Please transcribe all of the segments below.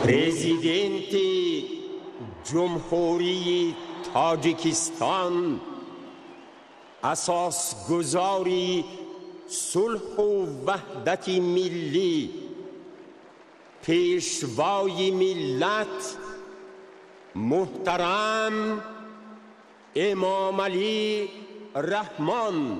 پرزیدنت جمهوری تاجیکستان، اساسگذاری صلح و وحدت ملی، پیشوای ملت محترم امام علی رحمان.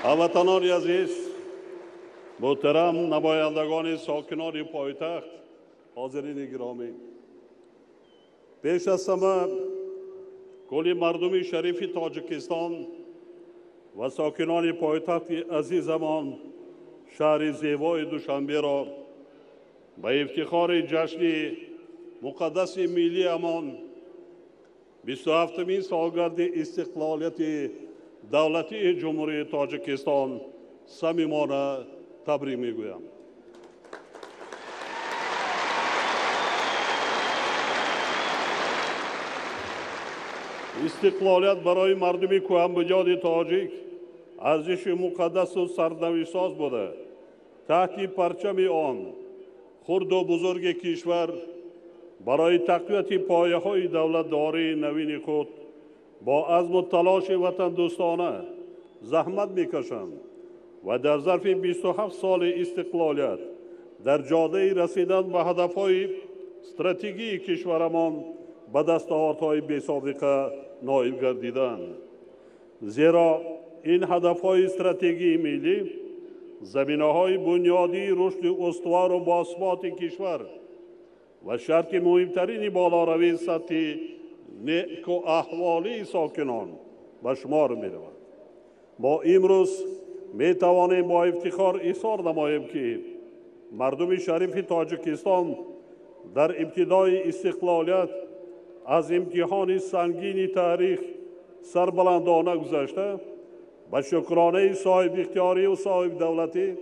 هموطنان عزیز، محترم نمایندگان ساکنان پایتخت، حاضرین گرامی، پیش از همه کل مردم شریف تاجیکستان و ساکنان پایتخت عزیزمان شهر زیبای دوشنبه را به افتخار جشن مقدس ملی امان 27مین سالگرد استقلالیت دولتی جمهوری تاجیکستان صمیمانه تبریک میگویم. استقلالیت برای مردم کوهن بنیاد تاجیک ارزش مقدس و سرنوشت ساز بوده. تحت پرچم آن خرد و بزرگ کشور برای تقویت پایه‌های دولتداری نوین خود با عزم و تلاش وطن دوستانه زحمت میکشند و در ظرف 27 سال استقلالیت در جاده رسیدن به هدفهای استراتژیک کشورمان به دستاوردهای بی‌سابقه نائل گردیدند. زیرا این هدفهای استراتژی ملی زمینه‌های بنیادی رشد استوار و باثبات کشور و شرط مهمترین بالاروی سطح نیک و احوالی ساکنان به شمار می رود. ما امروز می توانیم با افتخار اظهار نماییم که مردم شریف تاجیکستان در ابتدای استقلالیت از امتحان سنگین تاریخ سربلندانه گذشته به شکرانه صاحب اختیاری و صاحب دولتی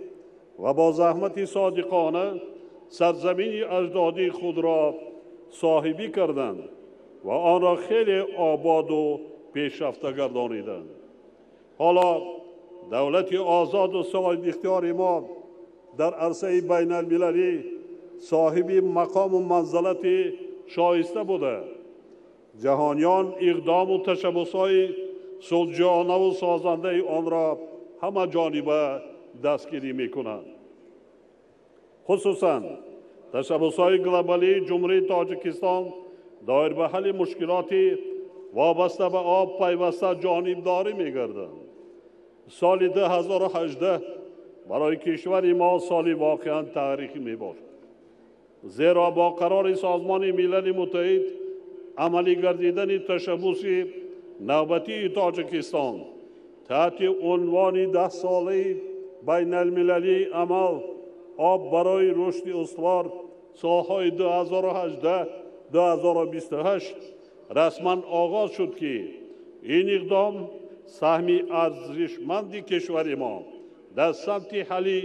و با زحمت صادقانه سرزمین اجدادی خود را صاحبی کردند و آن را خیلی آباد و پیشرفته گردانیدند. حالا دولت آزاد و صاحب اختیار ما در عرصه بین المللی صاحب مقام و منزلت شایسته بوده. جهانیان اقدام و تشبس‌های صلح‌جویانه و سازنده آن را همه جانبه دستگیری می‌کنند. خصوصاً تشبس‌های گلوبالی جمهوری تاجیکستان دایر به حل مشکلات وابسته به آب پیوسته جانبداری می‌گردند. سال 2018 برای کشور ما سال واقعاً تاریخی می‌باشد. زیرا با قرار سازمان ملل متحد عملی گردیدن تشبس نوبتی تاجیکستان تحت عنوان 10 ساله بین المللی عمل آب برای رشد استوار سالهای 2018-2028 رسما آغاز شد که این اقدام سهمی ارزشمند کشور ما در سمت حل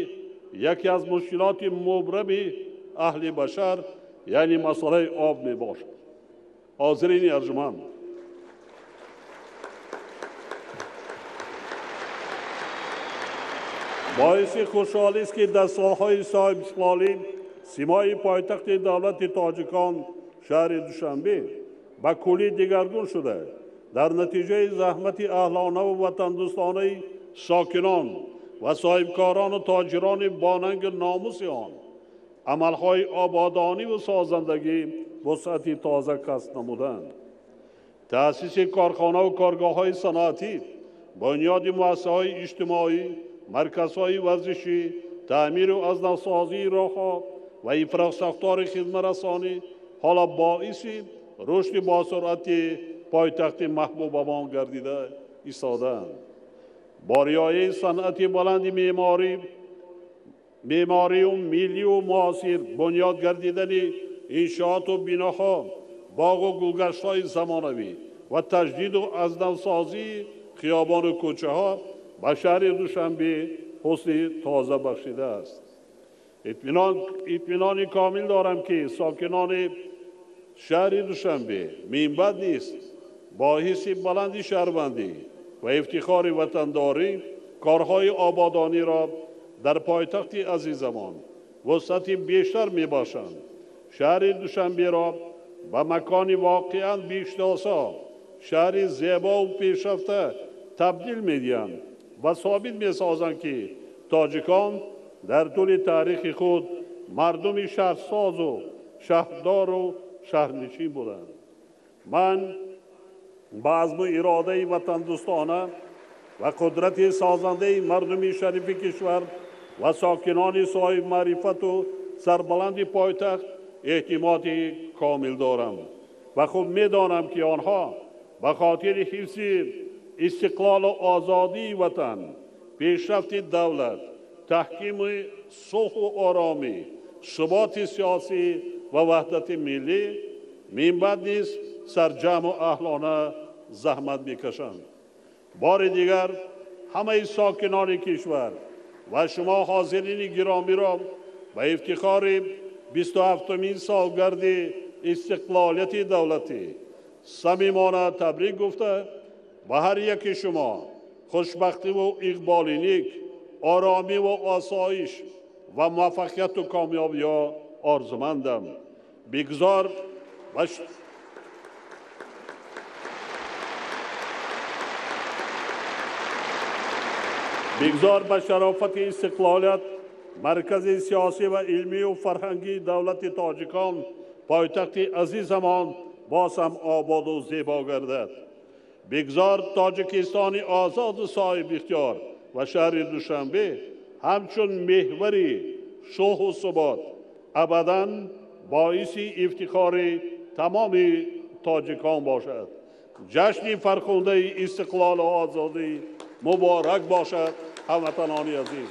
یکی از مشکلات مبرم اهل بشر یعنی مسئله آب می باشد. حاضرین ارجمند، باعث خوشحالی است که در سالهای صاحب استقلالی سیمای پایتخت دولت تاجیکان شهر دوشنبه به کلی دگرگون شده. در نتیجه زحمت اهلانه و وطن دوستانه ساکنان و صاحبکاران و تاجران باننگ ناموس آن عملهای آبادانی و سازندگی وسعتی تازه کسب نمودند. تأسیس کارخانه و کارگاه‌های صنعتی، بنیاد مؤسسه‌های اجتماعی، مرکزهای ورزشی، تعمیر و از نوسازی راه‌ها و انفراستراکچور خدمت‌رسانی حالا باعث رشد با سرعت پایتخت محبوبمان گردیده ایستاده‌اند. با رعایت صنعت بلند معماری و ملی و معاصر، بنیاد گردیدن انشاءات و بناها، باغ و گلگشت‌های زمانوی و تجدید و از نوسازی خیابان و کوچه‌ها به شهر دوشنبه حسن تازه بخشیده است. اطمینان کامل دارم که ساکنان شهر دوشنبه منبع نیست با حس بلند شهروندی و افتخار وطنداری کارهای آبادانی را در پایتخت عزیزمان وسعت بیشتر می باشند. شهر دوشنبه را به مکان واقعاً بیشناسا، شهر زیبا و پیشرفته تبدیل می دهند و ثابت می سازند که تاجیکان در طول تاریخ خود مردم شهرساز و شهردار و شهرنشین بودند. من با عزم و اراده وطن دوستانه و قدرت سازنده مردم شریف کشور و ساکنان صاحب معرفت و سربلند پایتخت اعتماد کامل دارم و خوب می دانم که آنها به خاطر حفظ استقلال و آزادی وطن، پیشرفت دولت، تحکیم صلح و آرامی، ثبات سیاسی و وحدت ملی منبع نیز سرجم و اهلانه زحمت میکشند. بار دیگر همه ساکنان کشور و شما حاضرین گرامی را به افتخار 27مین سالگرد استقلالیت دولتی صمیمانه تبریک گفته و هر یک شما خوشبختی و اقبال نیک، آرامی و آسایش و موفقیت و کامیابی آرزومندم. بگذار به شرافت استقلالیت مرکز سیاسی و علمی و فرهنگی دولت تاجیکان پایتخت عزیزمان باز هم آباد و زیبا گردد. بگذار تاجیکستان آزاد و صاحب اختیار و شهر دوشنبه همچون محوری شوق و ثبات ابداً باعث افتخار تمام تاجیکان باشد. جشن فرخنده استقلال و آزادی مبارک باشد هموطنان عزیز.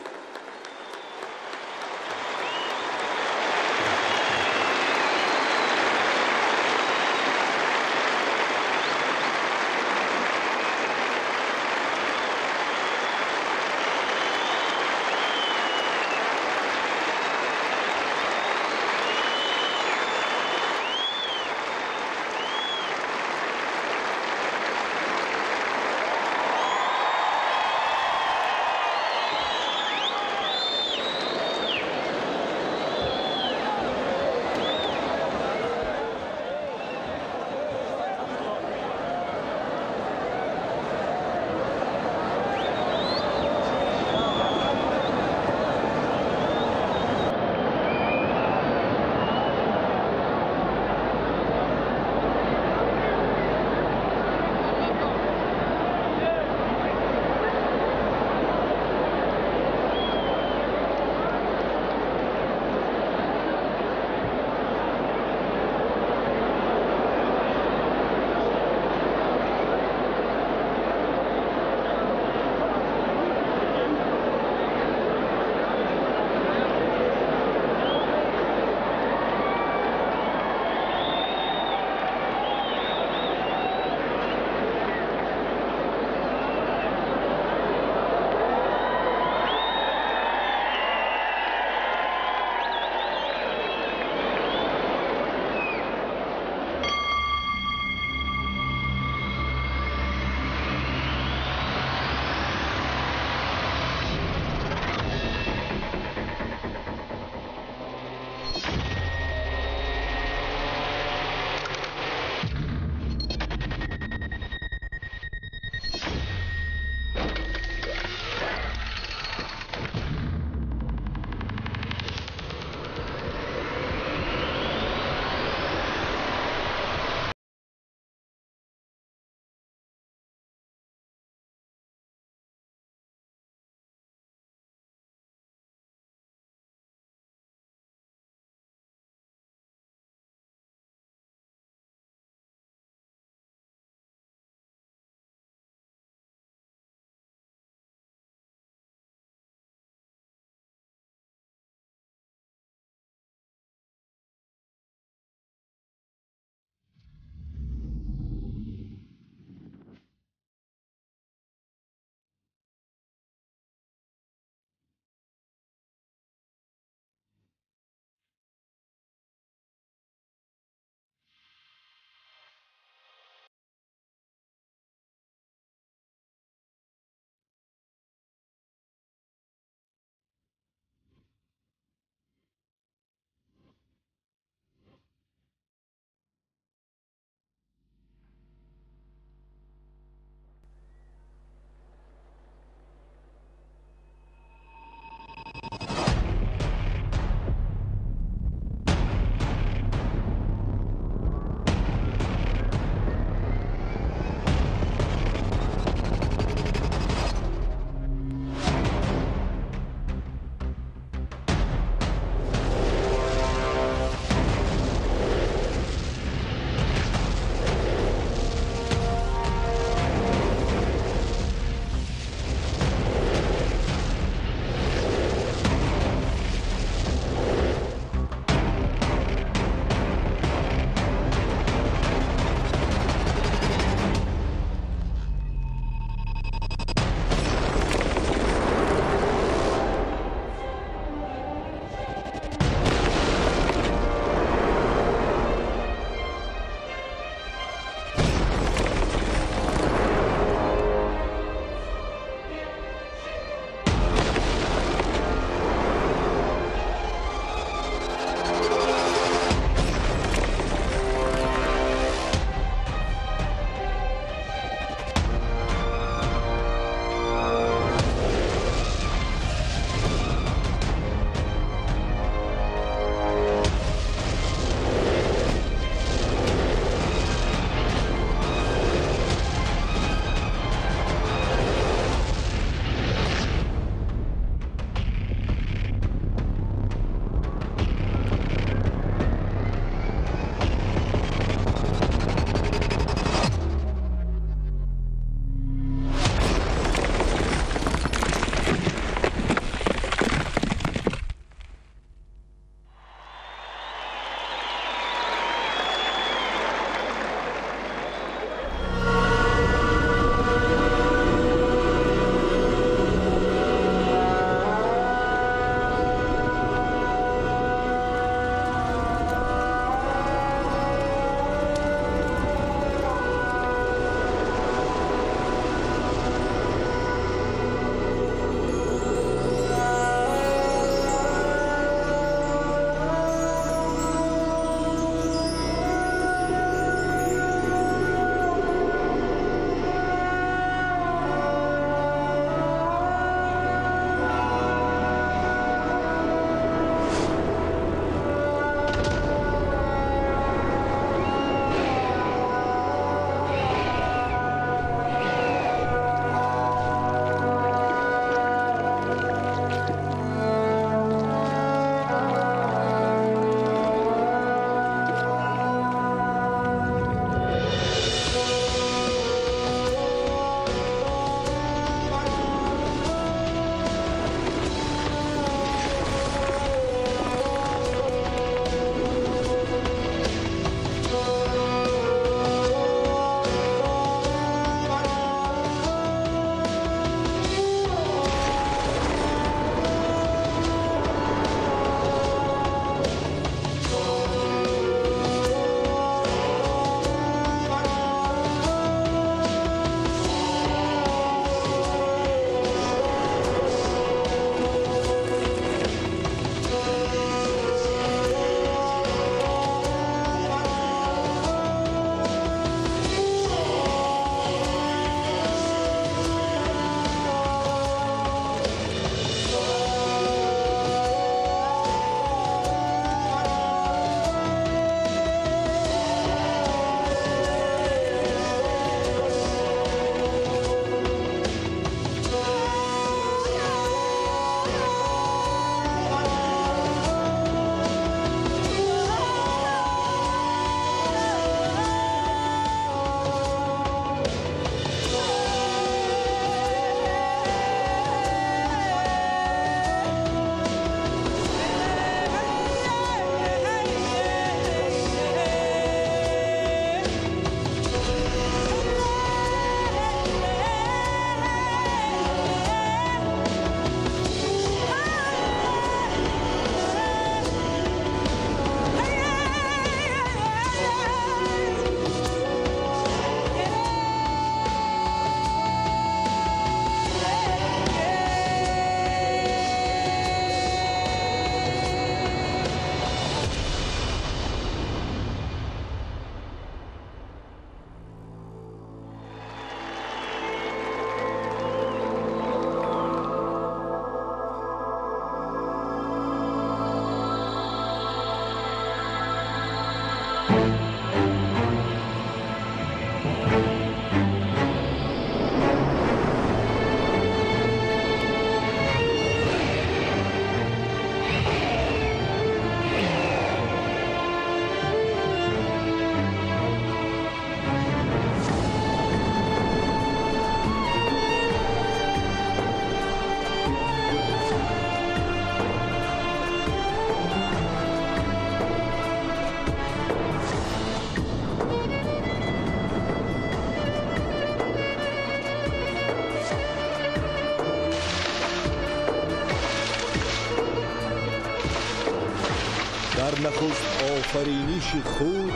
نخست آفرینش خود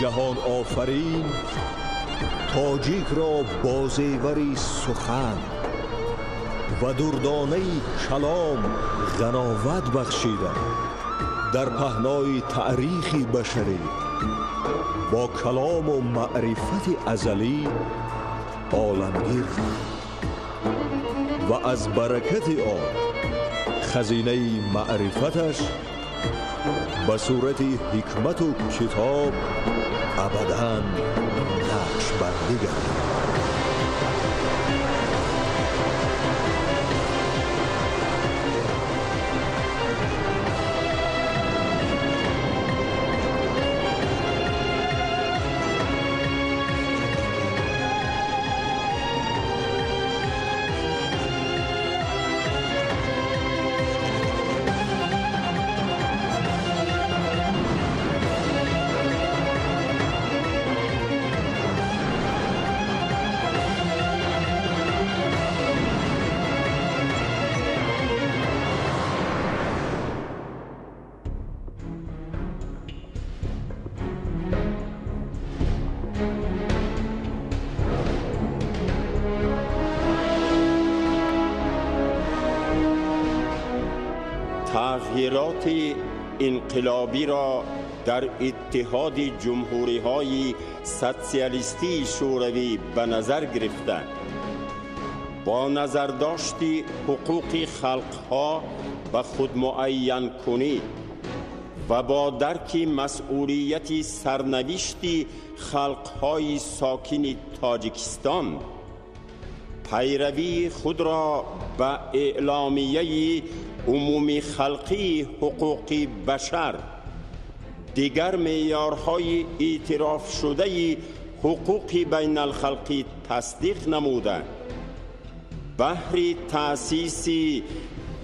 جهان آفرین تاجیک را بازیوری سخن و دردانه کلام غناوت بخشیده در پهنای تاریخ بشری با کلام و معرفت ازلی عالمگیر و از برکت آن خزینه معرفتش به صورت حکمت و کتاب ابداً نقش بندی گردد. تغییرات انقلابی را در اتحاد جمهوری‌های سوسیالیستی شوروی به نظر گرفته با نظرداشت حقوق خلقها به خود معین کنی و با درک مسئولیت سرنوشت خلقهای ساکن تاجیکستان پیروی خود را به اعلامیه عمومی خلقی حقوق بشر دیگر معیارهای اعتراف شده حقوق بین الخلقی تصدیق نموده بهر تأسیس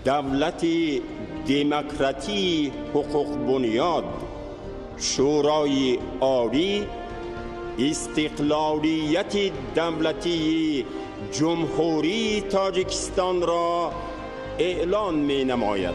دولت دموکراتی حقوق بنیاد شورای عالی استقلالیت دولتی جمهوری تاجیکستان را اعلان می نماید.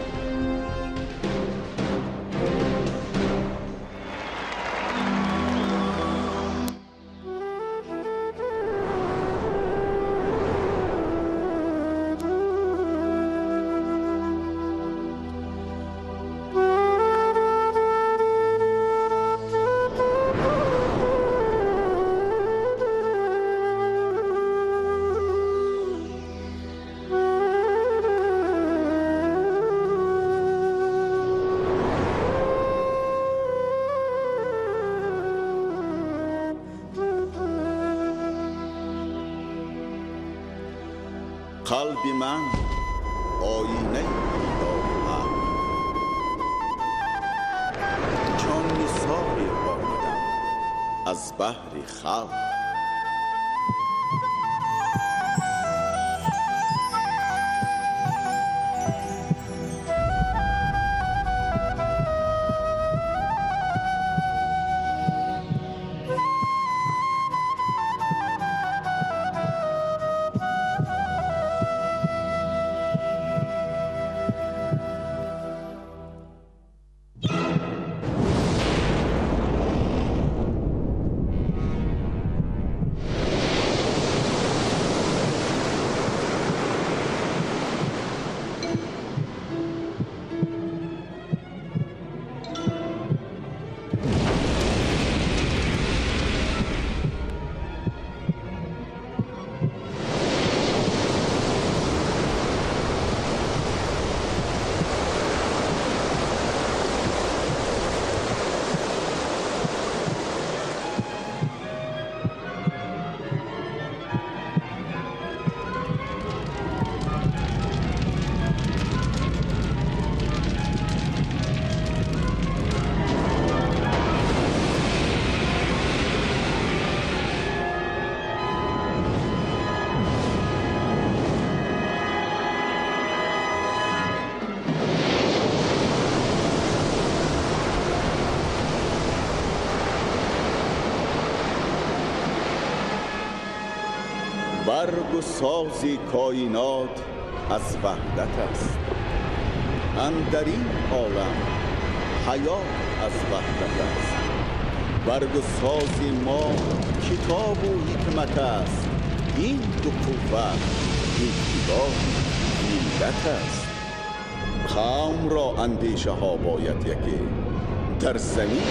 قلب من آینه بیدار چون نثاری آمدم از بحر خلق برگ و ساز کائنات از وحدت است اندرین عالم حیات از وحدت است. برگ و ساز ما کتاب و حکمت است. این دو قوت یکیگاه ملت است. قوم را اندیشه ها باید یکی، در زمین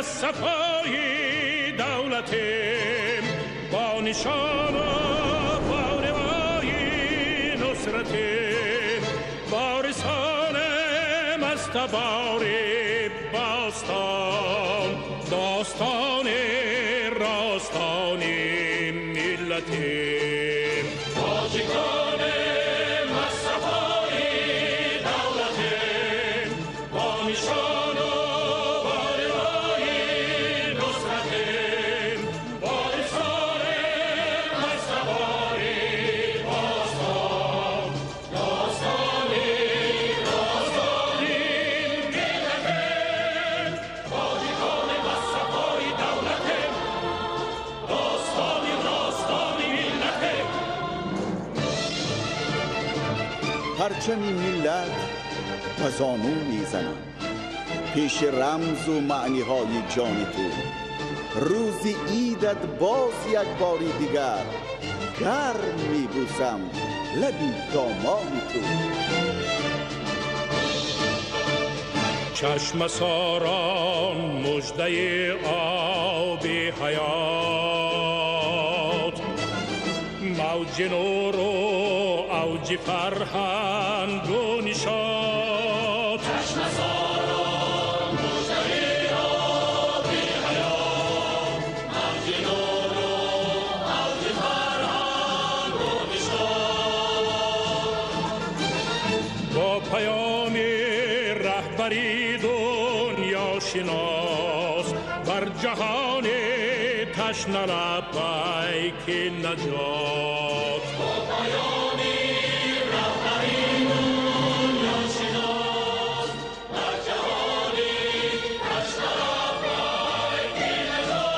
صفای دولت با نشان و بانوای نصرت وارثان مستبار باستان، داستان راستان ملت تاجیکان مصطفای دولت با نشان و بانوای نصرت وارثان مستبار باستان، داستان راستان ملت تاجیکان مصطفای دولت داستان راستان ملت. پرچمی ملت و زانو میزنم پیش رمز و معنی های جان تو. روزی عیدت باز یک باری دیگر گرم میبوسم لبی دامان تو. چشم ساران مژده آب حیات، موج نور و اوج فرهنگ و نشاط. چشم ساران مژده آب حیات، موج نور و اوج فرهنگ و نشاط. با پیام رهبری دنیا شناس بر جهان تشنه لبیک نجات. با پیام رهبری دنیا شناس بر جهان تشنه لبیک نجات.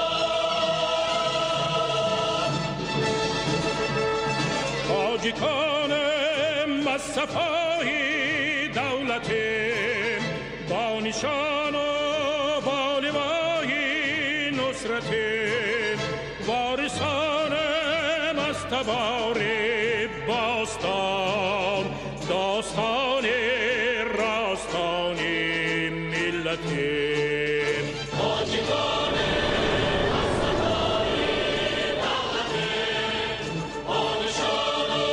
تاجیکان مصطفای دولت با نشان و بانوای نصرت وارثان مستبار باستان، داستان راستان ملت تاجیکان مصطفای دولت با نشان و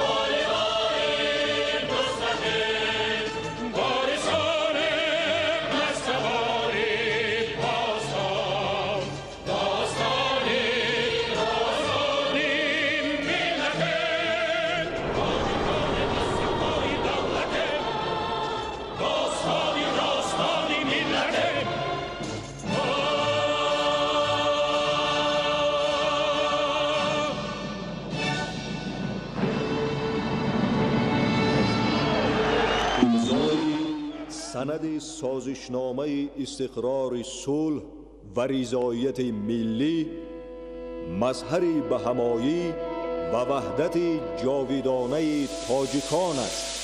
بانوای نصرت وارثان مستبار باستان، داستان راستان ملت تاجیکان سند سازشنامه استقرار صلح و رضایت ملی، مظهر بهمایی و وحدت جاودانه تاجیکان است.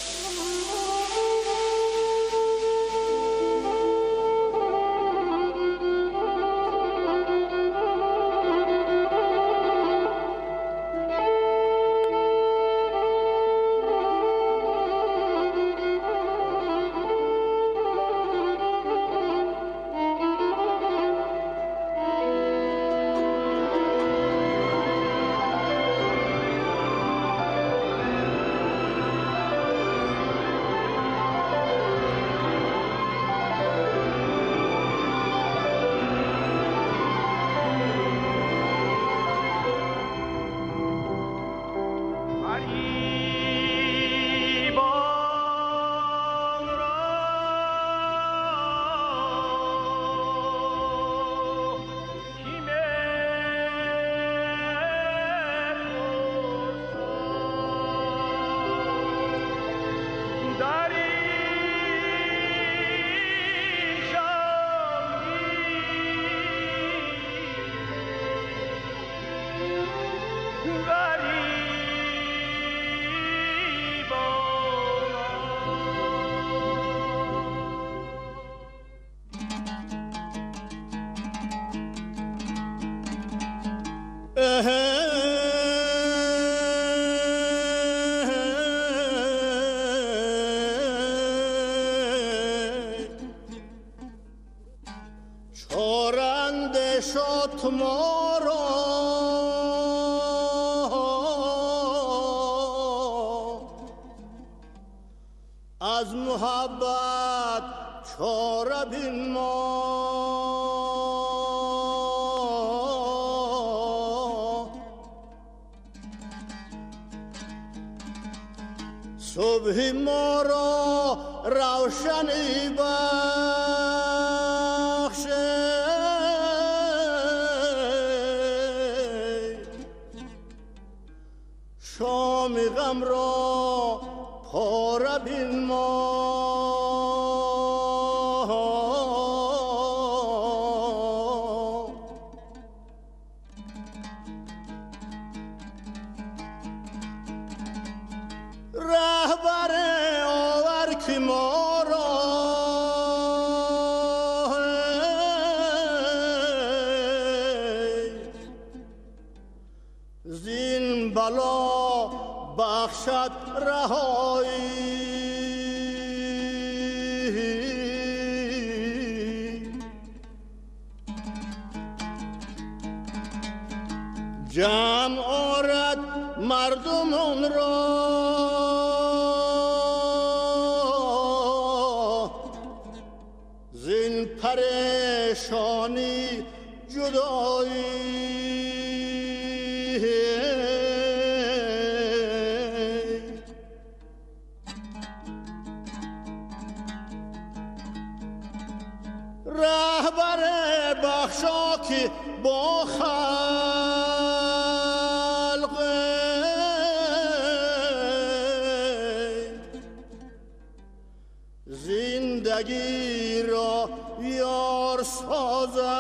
چارنده شد ما را از محبت چاره بین ما صبح ما را روشنی بخشه شام غم را پاره بین ما رهبر آور که ما را زین بلا بخشد رهایی جمع آرد مردمان را زین پریشانی جدایی رهبر بخشا که با خلق زندگی را یار سازد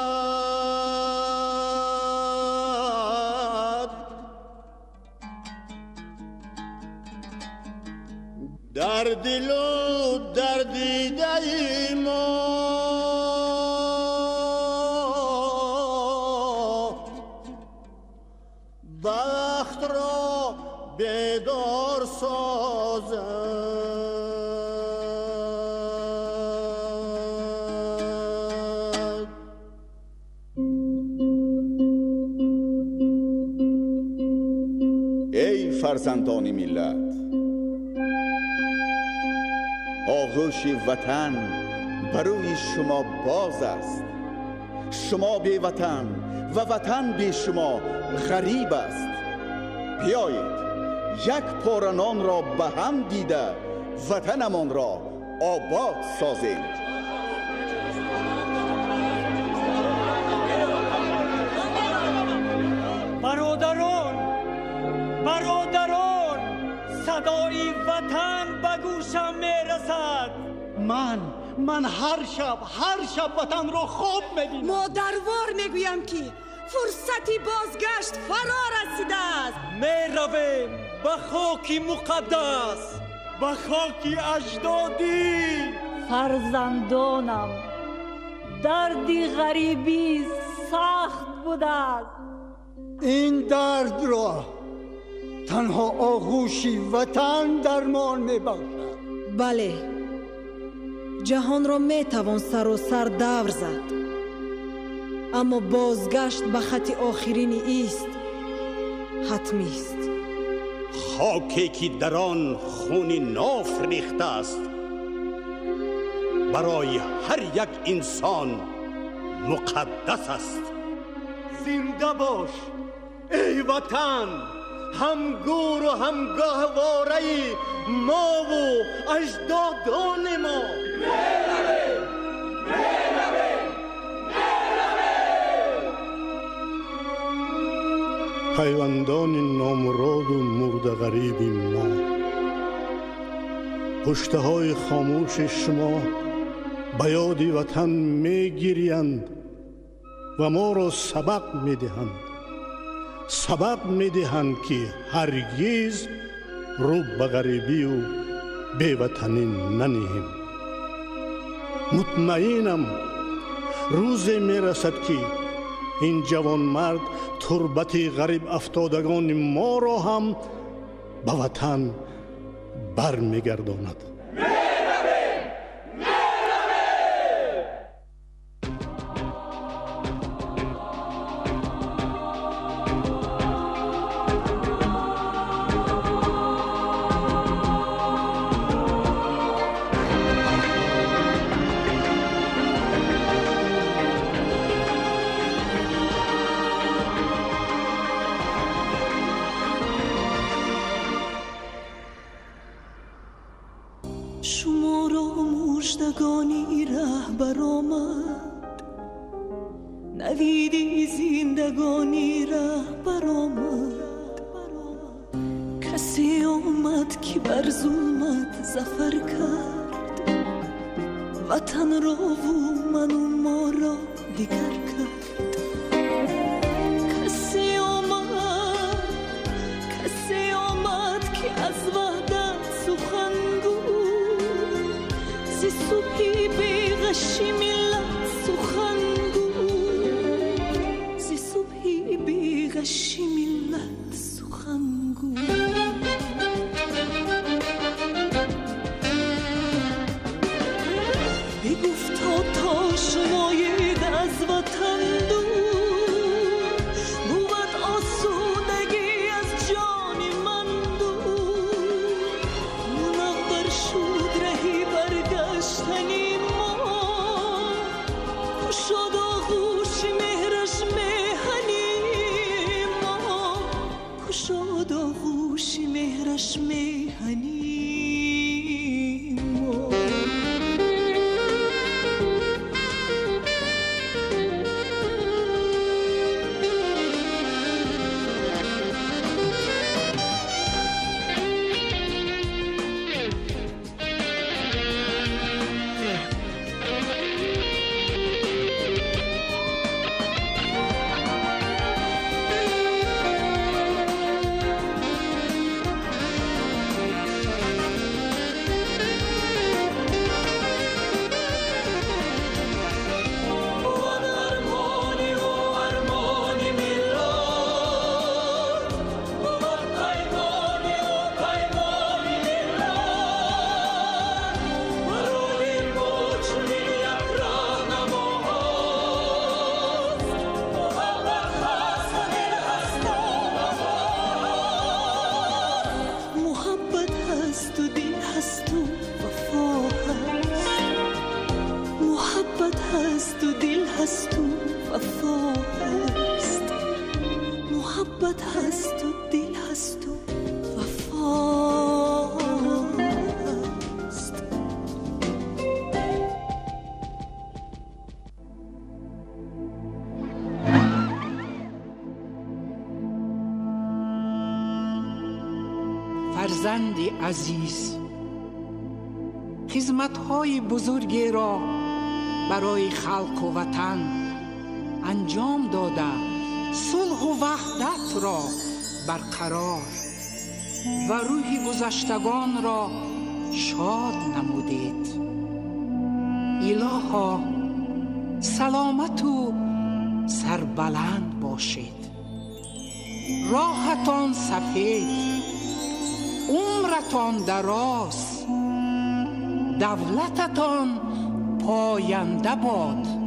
در دل و در دیده ما بخت را بیدار سازد ای فرزندان ملت، آغوش وطن برای شما باز است. شما بی وطن و وطن بی شما غریب است. بیایید یک پاره نان را به هم دیده وطنمان را آباد سازیم. برادران، صدای وطن به گوشم میرسد. من من هر شب وطن رو خوب میبینم. مادروار میگویم که فرصتی بازگشت فرا رسیده است. میرویم به خاکی مقدس، به خاکی اجدادی. فرزندانم، دردی غریبی سخت بوده است. این درد را تنها آغوشی وطن درمان میبخشد. بله، جهان را میتوان سر و سر دور زد، اما بازگشت به خط آخرین ایست حتمی است. خاکی که در آن خون ناف ریخته است برای هر یک انسان مقدس است. زنده باش ای وطن، هم گور و هم گهواره ما و اجدادان ما. پیوندان نامراد و مرد غریب ما، پشته های خاموش شما به یاد وطن می گیریند و ما را سبق می دهند که هرگز رو به غریبی و بی‌وطنی ننهیم. مطمئنم روزی می رسد که این جوان مرد تربت غریب افتادگان ما را هم به وطن بر می گرداند. شما را مژدگانی رهبر آمد، نویدی زندگانی رهبر آمد. کسی آمد که بر ظلمت ظفر کرد، وطن را و من و ما را دیگر کرد. کسی آمد که از وحدت سخن گفت، ز صبحی بی غشی ملت سخن گفت، ز صبحی بی غشی ملت سخن گفت. بگفتا تا شماید از وطن دور، بود آسودگی از جان من دور. منور شد رهی برگشتنی ما، کشاد آغوش مهرش مهنی ما، کشاد آغوش مهرش مهنی ما. فرزند عزیز، خدمت‌های بزرگی را برای خلق و وطن انجام داده صلح و وحدت را برقرار و روح گذشتگان را شاد نمودید. الها سلامت و سربلند باشید، راحتان سفید، عمرتان دراز، دولتتان پاینده باد.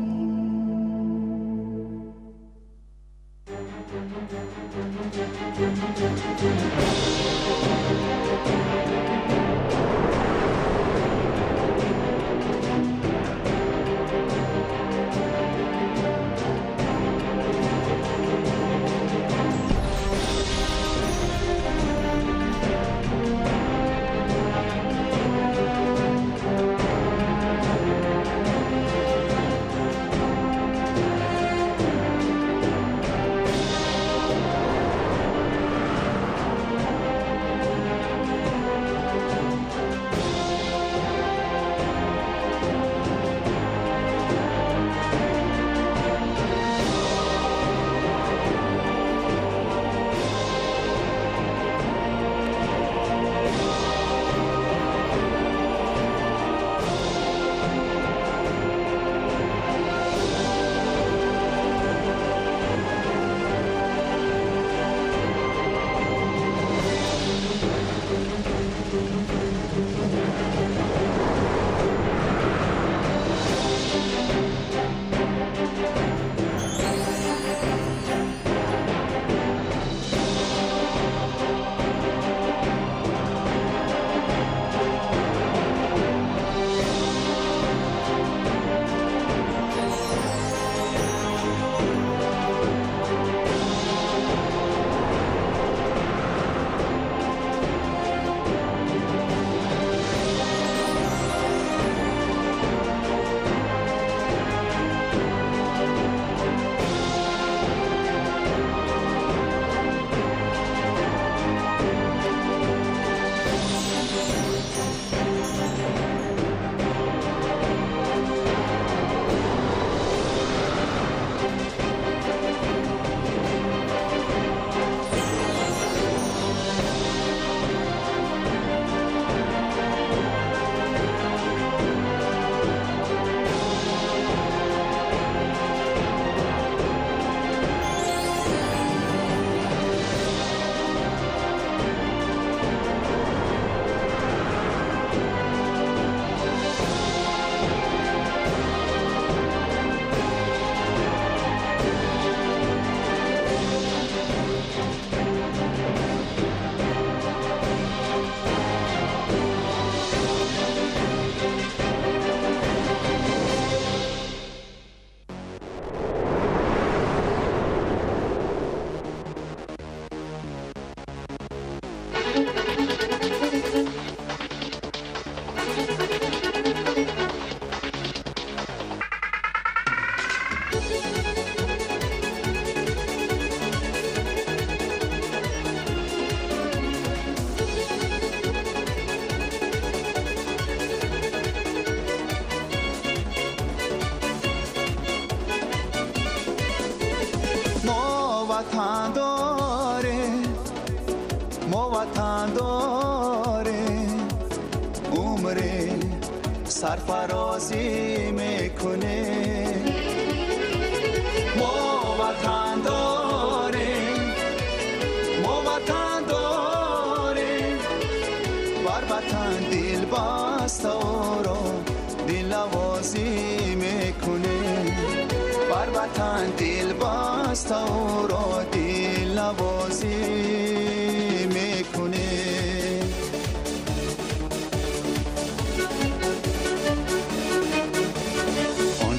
وطن داره عمر سرفرازی میکنه ما وطن داریم ما وطن داریم بر وطن دل بسته رو دل نوازی میکنه بر وطن دل بسته رو دل نوازی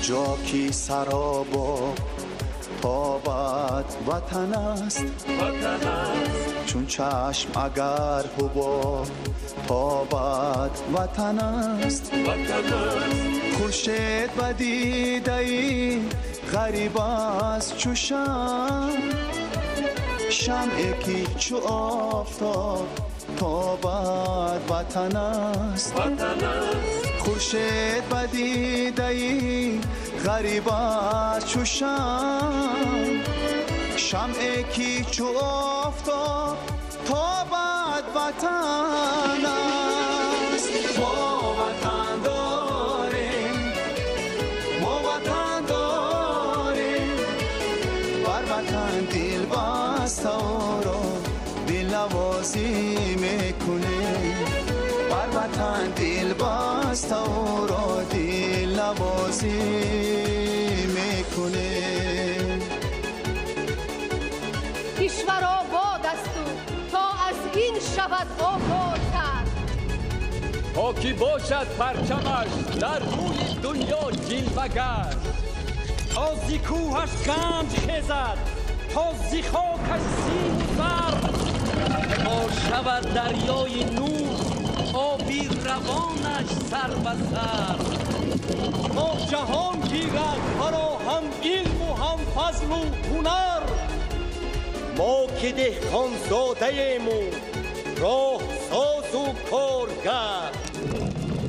جا کی سرابا تابد وطن است چون چشم اگر حبا تابد وطن است خورشید و دیده‌ای غریب است چو شمع شمعی که چو آفتاب تا بعد وطن است خورشید بدیده‌ای غریب است چو شمع کی چو آفتاب تا بعد وطن است. ما وطن داریم، ما وطن داریم، بر وطن دل بسته او را دل نوازی میکنه، بر وطن دل بسته او را دل نوازی میکنه. کشور آباد است تا از این شود آبادتر، تا کی باشد پرچمش در روی دنیا جلوه‌گر، تا زی کوهش گنج خیزد، تا زی خاکش سیم و زر، تا شود دریای نور آبی روانش سر به سر، تا جهان گیرد فراهم علم و هم فضل و هنر. ما که دهقان زاده ایم و راه ساز و کارگر،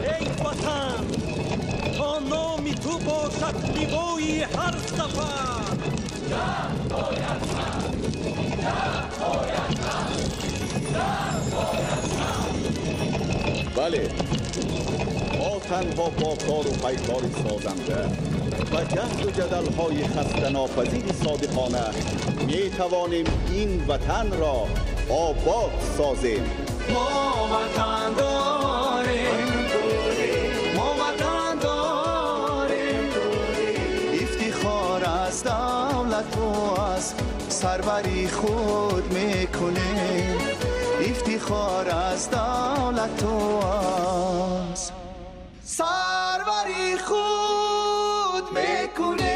ای وطن تا نام تو باشد لیوای هر سفر. جنگ باید کرد، جنگ باید کرد، جنگ باید کرد. بله، ما تنها با کار و پیکار سازنده و جهد و جدل‌های خسته ناپذیر صادقانه می توانیم این وطن را آباد سازیم. ما وطن داریم، ما وطن داریم، افتخار از دولت و از سروری خود میکنیم، افتخار از دولت و از سروری خود میکنیم.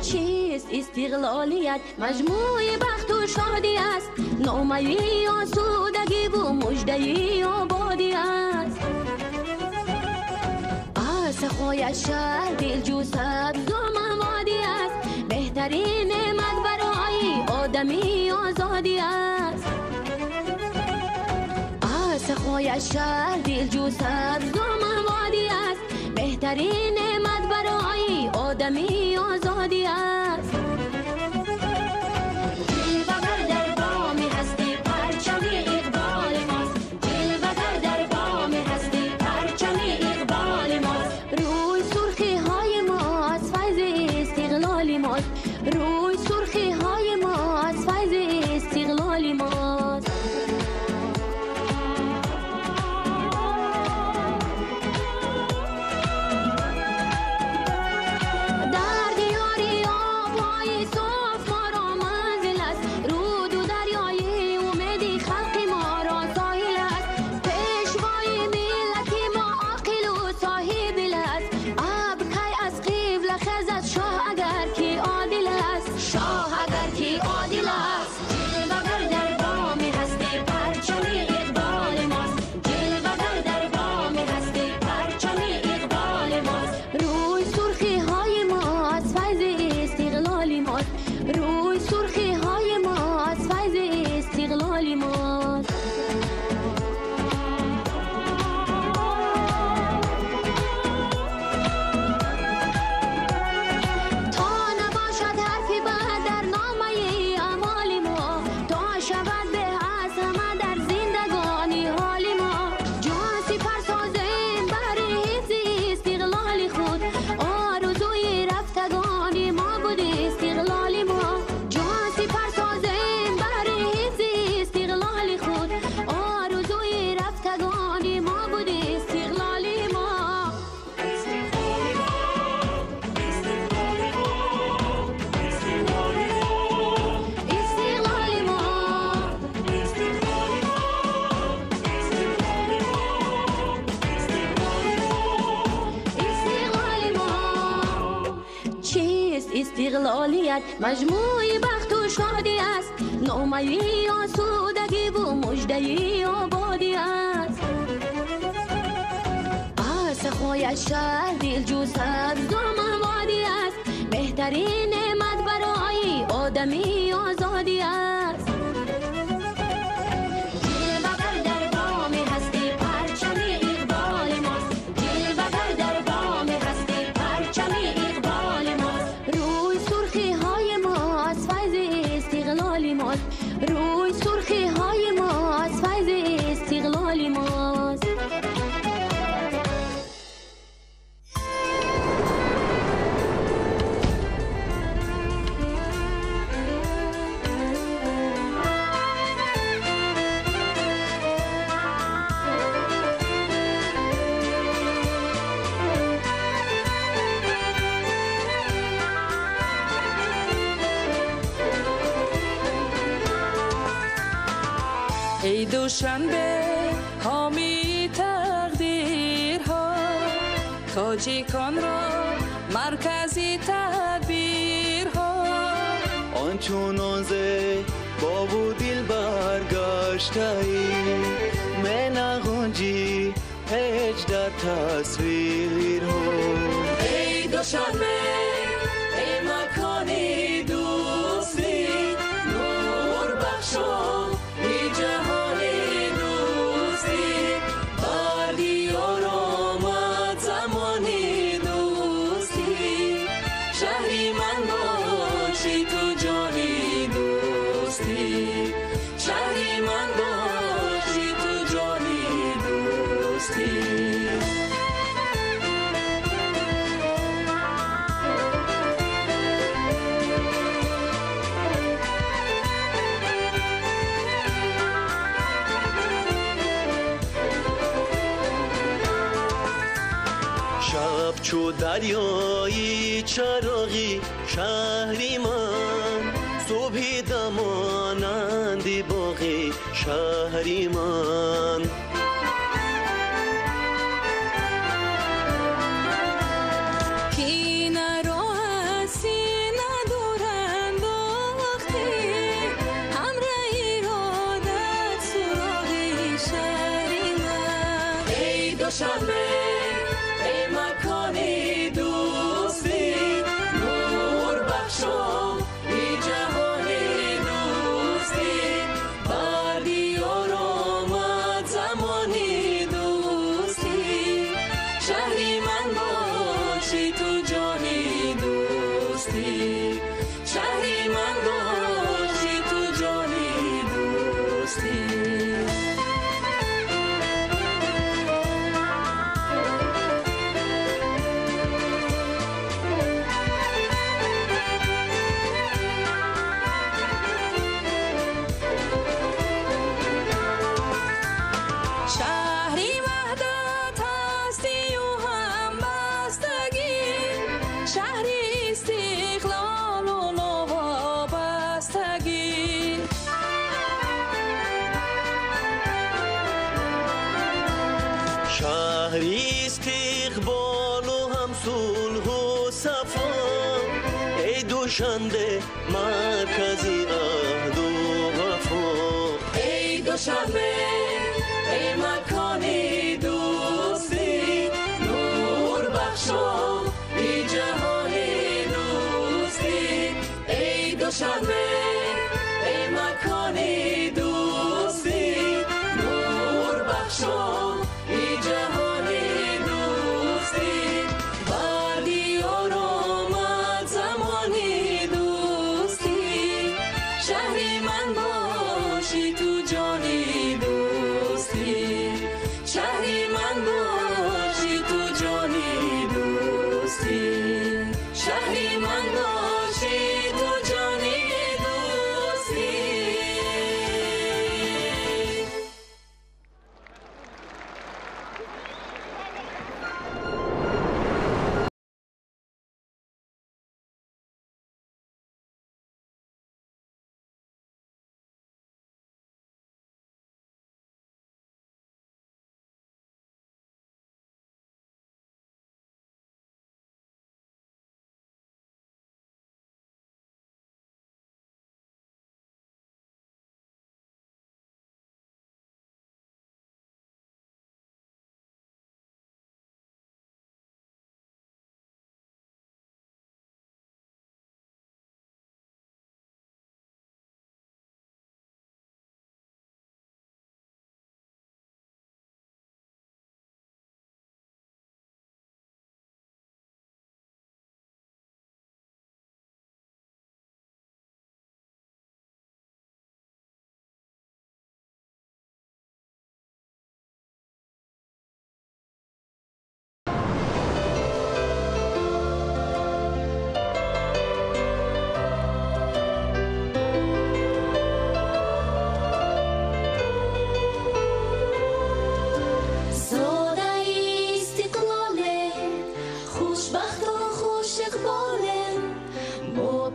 چیست استقلالیت؟ مجموعه بخت و شادی است، نامه‌ای آسودگی و مژده‌ای آبادی است. از سخای شهر دلجو سبز و موادی است، بهترین نعمت برای آدمی آزادی است. از سخای شهر دلجو سبز و موادی است، بهترین نعمت برای آدمی آزادی است. جلوه‌گر در بام هستی پرچم اقبال ماست، جلوه‌گر در بام هستی پرچم اقبال ماست. روی سرخی های ما از فیض استقلال ماست، روی سرخی های ما از فیض استقلال ماست. استقلالیت مجموعی بخت و شادی است، نامه‌ای آسودگی و مژده‌ای آبادی است. از سخای شهر دلجو سبز و موادی است، بزرگترین نعمت برای آدمی آزادی است. جلوه‌گر در بام هستی پرچم اقبال ماست. جلوه‌گر در بام هستی پرچم اقبال ماست. روی سرخی های ما از فیض استقلال ماست. روی سرخی های ما از فیض استقلال ماست. ای دوشنبه حامی تقدیرها، تاجیکان را مرکزی تدبیرها. آنچنان ز باب و دل برگشته ای، می نگنجی هیچ در تصویرها. ای دوشنبه ای مکانی دوستی، نور بخشا جهانی دوستی. بردی آرامد زمانی دوستی، شهری من باشی تو جانی دوستی. شهری من باشی تو جانی دوستی. شب چو دریایی چراغی شهری من، صبحی دمانندی باغی شهری من. کینه را از سینه دور انداختی، همراه ایرادت سراغ شهری من. ای دوشنبه ای مکانی دوستی، نور بخشا ای جهانی دوستی. بردی آرامد زمانی دوستی، شهری من باشی تو جانی دوستی. شهری من باشی تو جانی دوستی. شهری وحدت هستی و همبستگی، شهری استقلال و نوابستگی. شهری استقبال و هم صلح و صفا، ای دوشنبه مرکزی عهد و وفا. ای دوشنبه ای مکانی دوستی، نور بخشا ای جهانی دوستی. ای دوشنبه ای مکانی دوستی، نور بخشا ای جهانی دوستی. بردی آرامد زمانی دوستی، شهری من باشی تو جانی دوستی. شهری من باشی تو جانی دوستی. شهری من باشی تو جانی دوستی.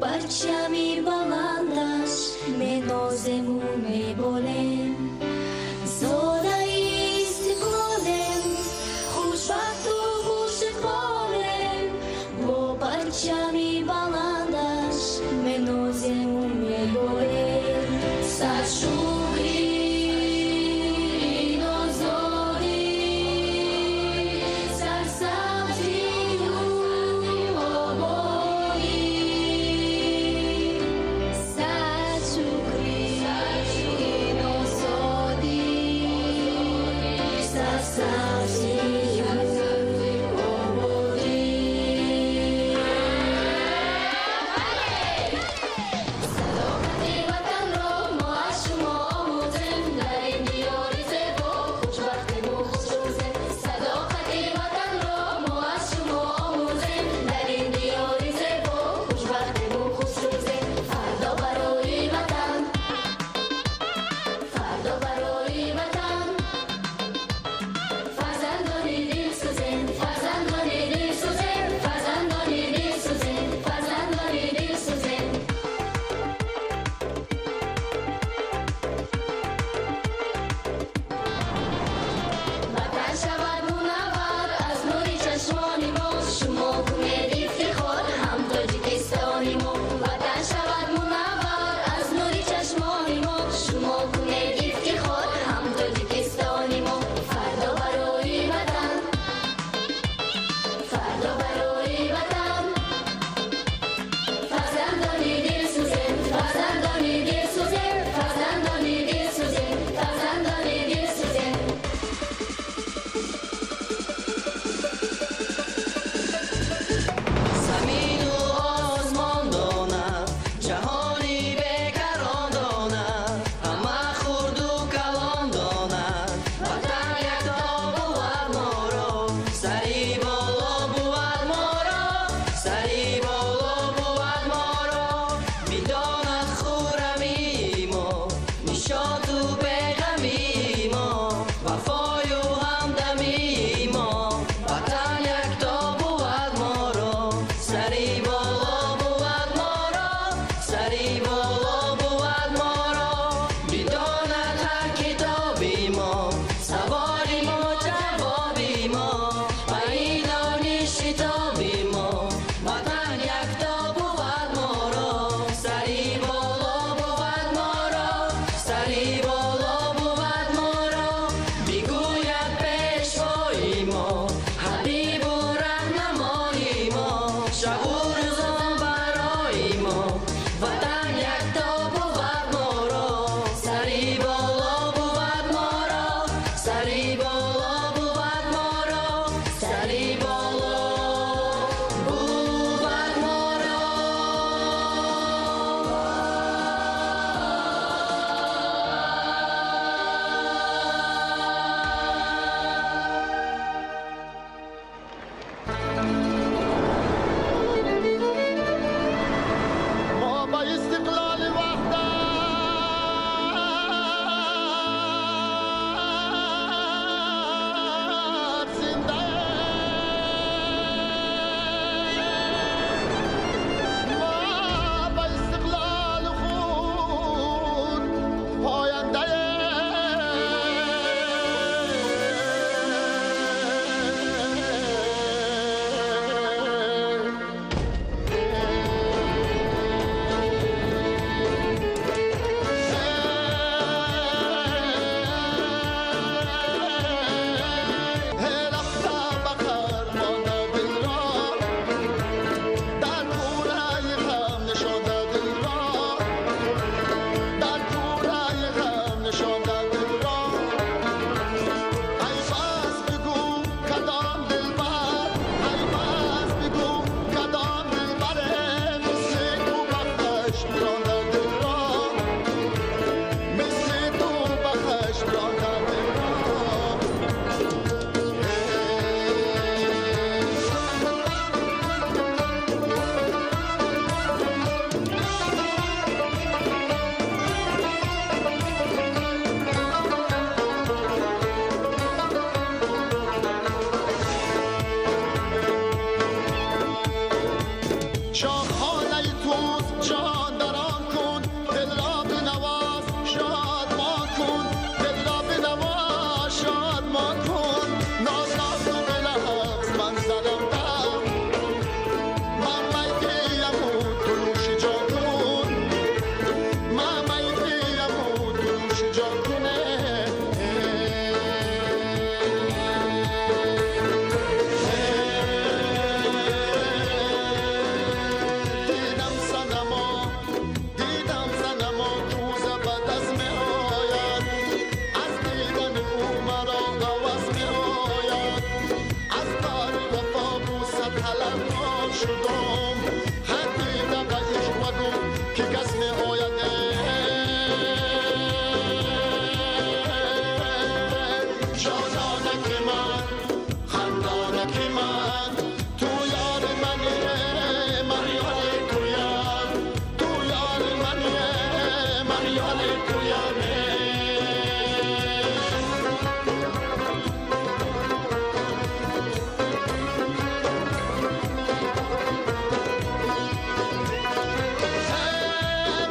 پرچمی بلندش می نازم و می بالم زاده استقلالم خوشبخت و خوش اقبالم با پرچمی بلندش می نازم و می بالم سرشوری شادران کن دل را بنواز شادمان کن دل را بنواز شادمان کن ناز ناز و بلحظ من زدم دم من میدیم و تو نوش جان کن من میدیم و تو نوش جان کنه دیدم صنما روز بعد از می آید از دیدن او مرا عوض می آید از بار وفا بوسه طلبکار شدم حدی دقیق شدم که کس می آید جانانک من خندانک من تو یار منی من یار تویم تو یار منی من یار تویم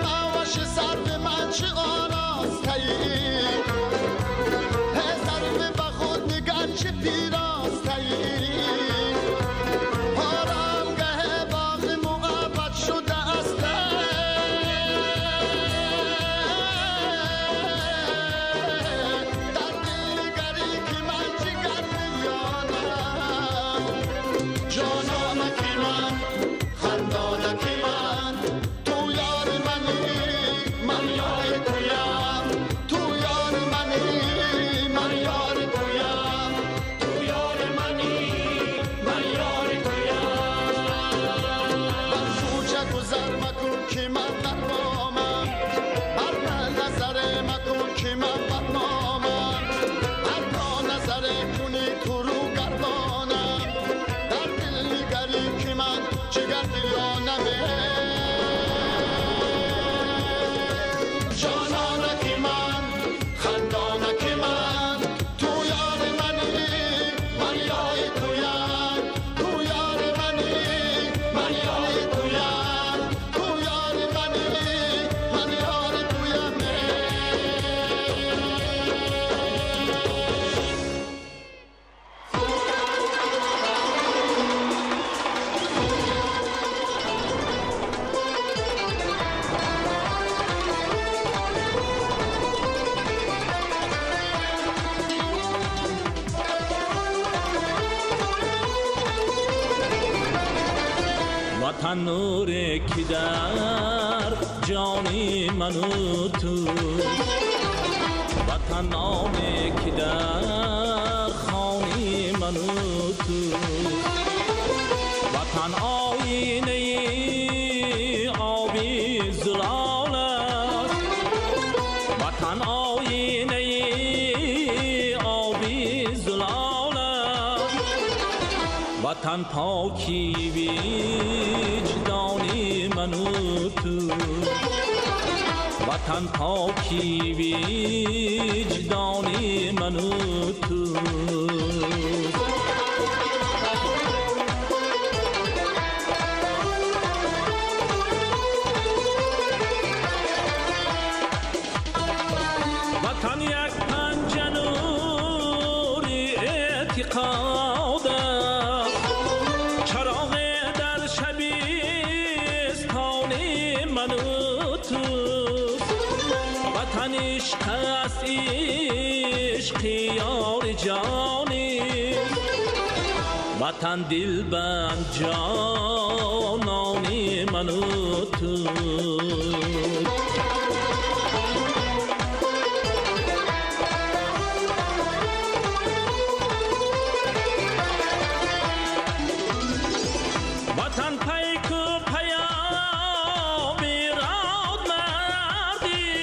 مواش سر به من چه آراستی ضربه به خود نگر چه پیراستی آرامگه باغ مقابت شده است در دلگری که من جگر بیانم جانانک من خندانک من تو یار منی من یار تویم تو یار منی من یار تویم تو یار منی من یار تویم بر کوچه گذر مکن که من برنامم بر من نظر مکن که من برنامم هر تا نظر کنی تو رو گردانم در دل نگری که من جگر دیانمه جانانک من خندانک من تو یار منی من یار تویم تو یار منی من یار تویم تو یار منی من یار تویم وطن نور که در جانی منو تو وطن نامی که در خانی منو تو وطن آینه آبی زلال است وطن آینه آبی زلال است وطن پاکی وجدانی منو تو وطن پاکی وجدانی منو تو وطن یک پنجه نوری اعتقاد است چراغ در شبیستانی منو توست وطن عشق است عشق یار جانی وطن دلبند جانانی منو توست وطن پیک و پیامی راد مردی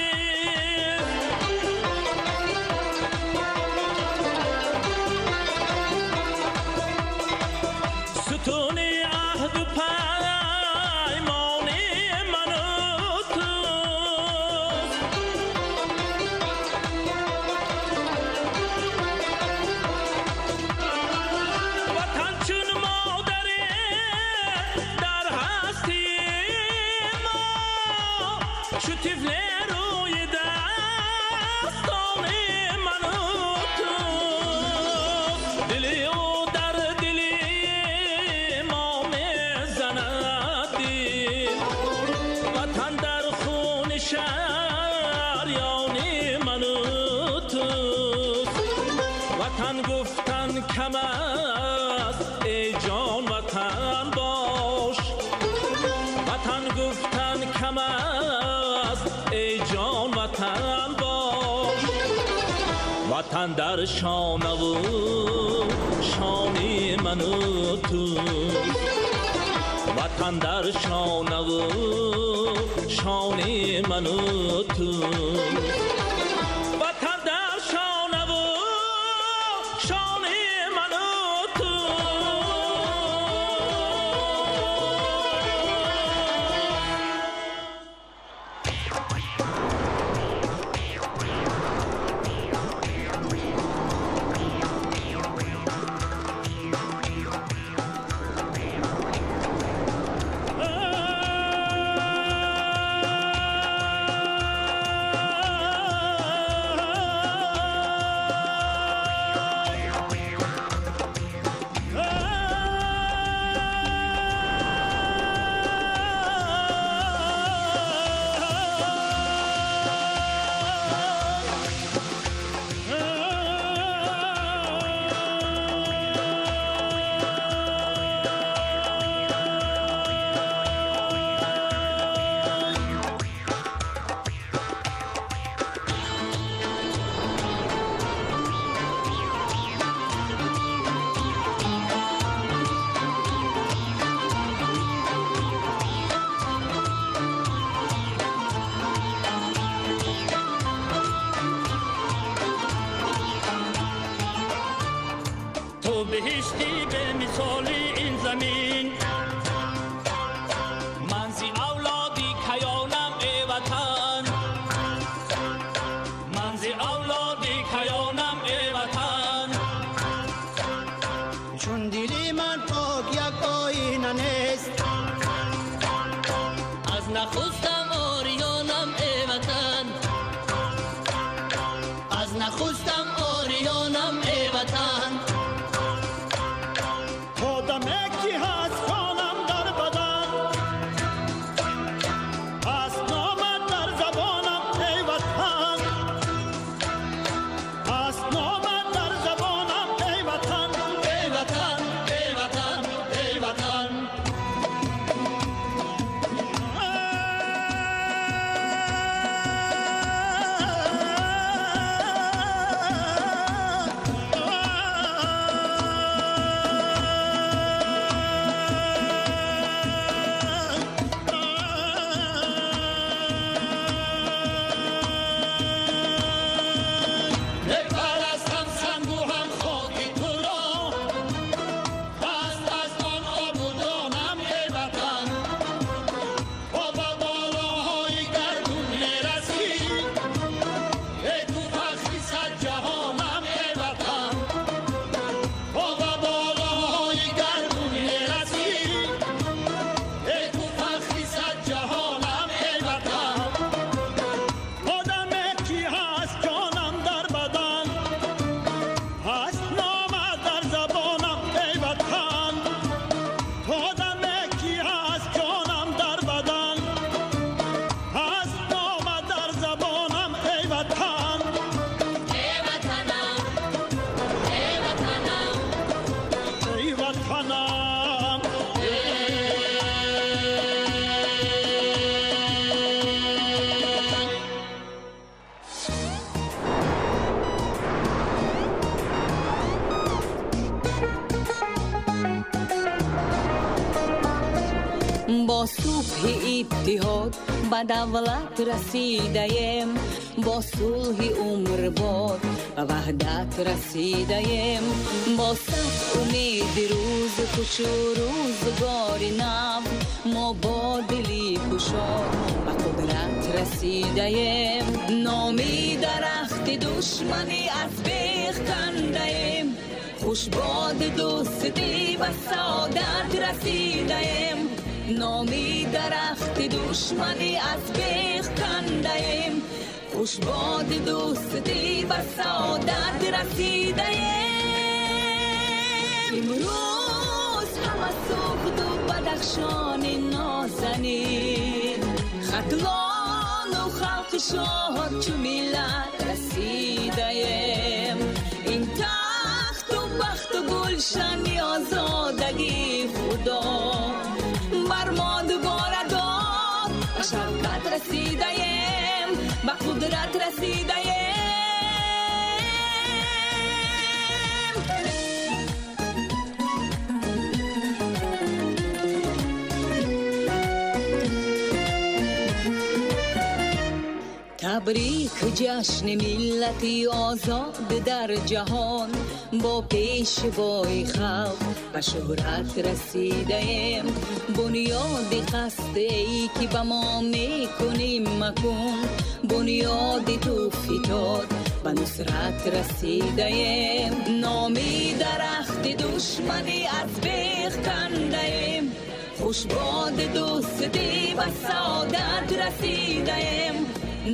ستون عهد و پیمانی منو تو چو طفل روی دستان من و تو دلی و در دلی ما میزند وطن در خون شریان من و تو وطن گفتن کم است ای جان وطن باش وطن گفتن کم است ای جان وطن باش وطن در شانه و شانی من و تو وطن در شانه و شانی من و تو وطن در شانه و شانی من و تو تو بهشتی به مثال این زمین منزی اولادی کیانم ای وطن منزی اولادی کیانم ای وطن چون دلی من پاک یک آینه نیست از نخستم آریانم ای وطن از نخستم آریانم ای وطن آدمکی هست جانم در بدن هست نامت در زبانم ای وطن هست نامت در زبانم ای وطن ای وطن ای وطن ای وطن با صبح اتحاد به دولت رسیدیم با صلح عمر باد به وحدت رسیدیم با صد امید روز خوش و روزگار نو ما با دلی گشاد به قدرت رسیدیم نامی درخت دشمنی از بیخ کندیم خوش باد دوستی و سعادت رسیدیم نامی درخت دشمنی از بیخ خوش باد دوستی و سعادت رسیده امروز همه سوخت و بدخشان نازنین خطلان و خلق شاد چو ملت رسیده این تخت و بخت و گلشن آزادگی خدا بر ما دوباره داد و شفقت رسیده به قدرت رسیده تبریک جشن ملتی آزاد در جهان با پیشوای خلق و شهرت رسیده ایم بنیاد قصد ای که به ما میکنیم مکن بنیاد تو فتاد و نصرت رسیده ایم نامی درخت دشمنی از بیخ کنده ایم خوش باد دوستی و سعادت رسیده ایم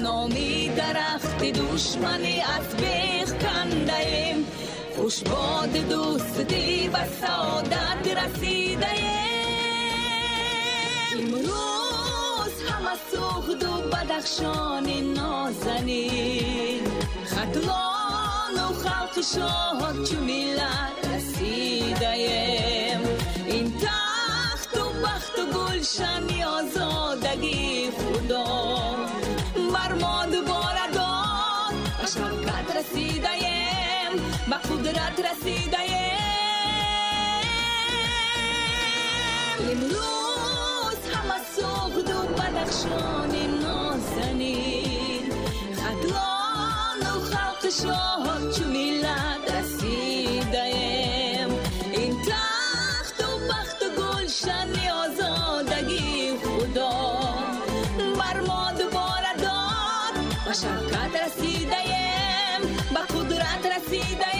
نامی درخت دشمنی از بیخ کنده ایم خوش باد دوستی و سعادت رسیده امروز همه سوخت و بدخشان نازنین خطلان و خلق شاد چو ملت رسیده این تخت و بخت و گلشن آزادگی خدا بر ما دوباره داد و شفقت رسیده به قدرت رسیده امروز همه سوخت و بدخشان نازنین خطلان و خلق شاد چو ملت رسیده این تخت و بخت و گلشن آزادگی خدا بر ما دوباره داد و شفقت رسیده به قدرت رسیده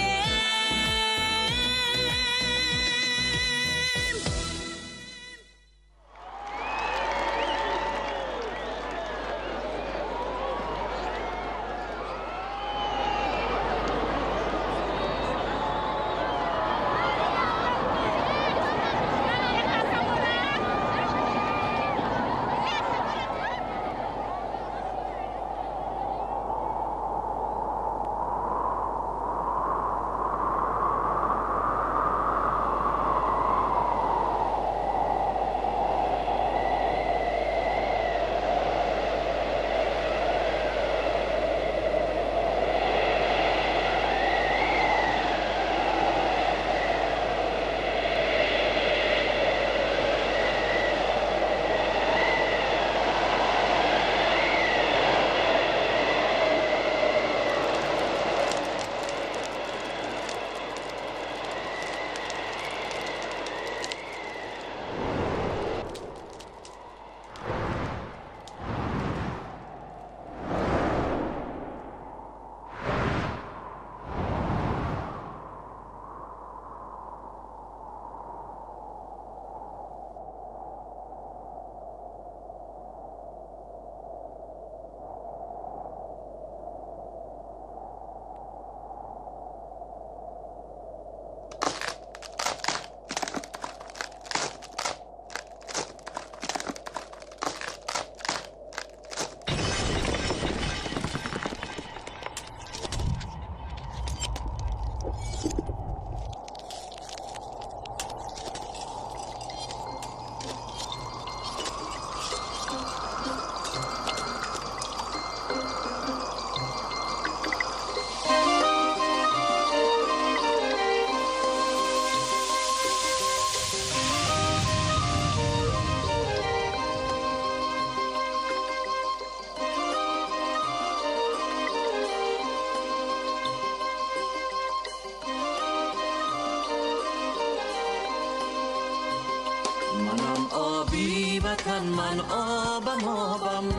وطن من آبم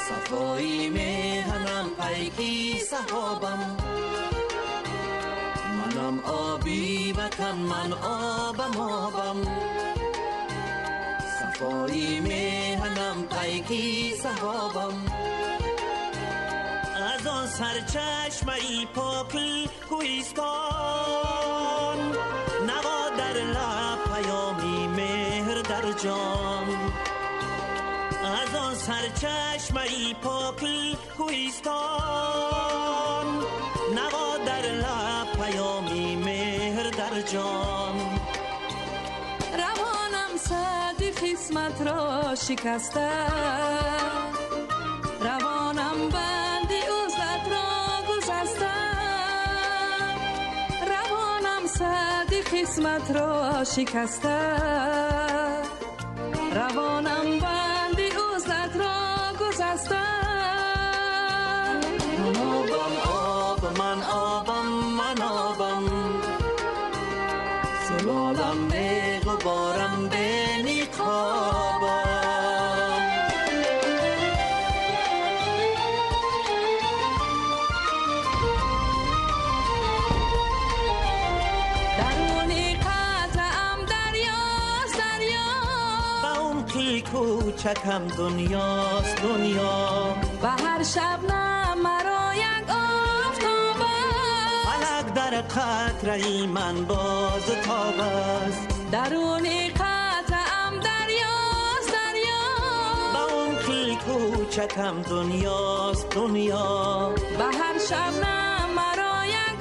صفایی میهنم پیکی صحابم منم آبی وطن من آبم صفایی میهنم پیکی صحابم از آن سرچشمه پاکی کوهستان، نوا در لب پیامی مهر در جان. از آن سرچشمه پاکی کوهستان، نوا در لب پیامی مهر در جان. روانم سد قسمت را شکسته، روانم بندی عزلت را گذسته. روانم سد قسمت را شکسته، روانم بندی عزلت را گذسته. من آبم آب، من آبم، من آبم، زلالم به غبارم به نقابم. درونی قطعم دریاست دریا، به عمقی کوچکم دنیاست دنیا. و هر شبنم مرا یک آفتاب است، فلک در قطره من باز تاب است. درونی قطعم دریاست دریا، به عمقی کوچکم دنیاست دنیا. و هر شبنم مرا یک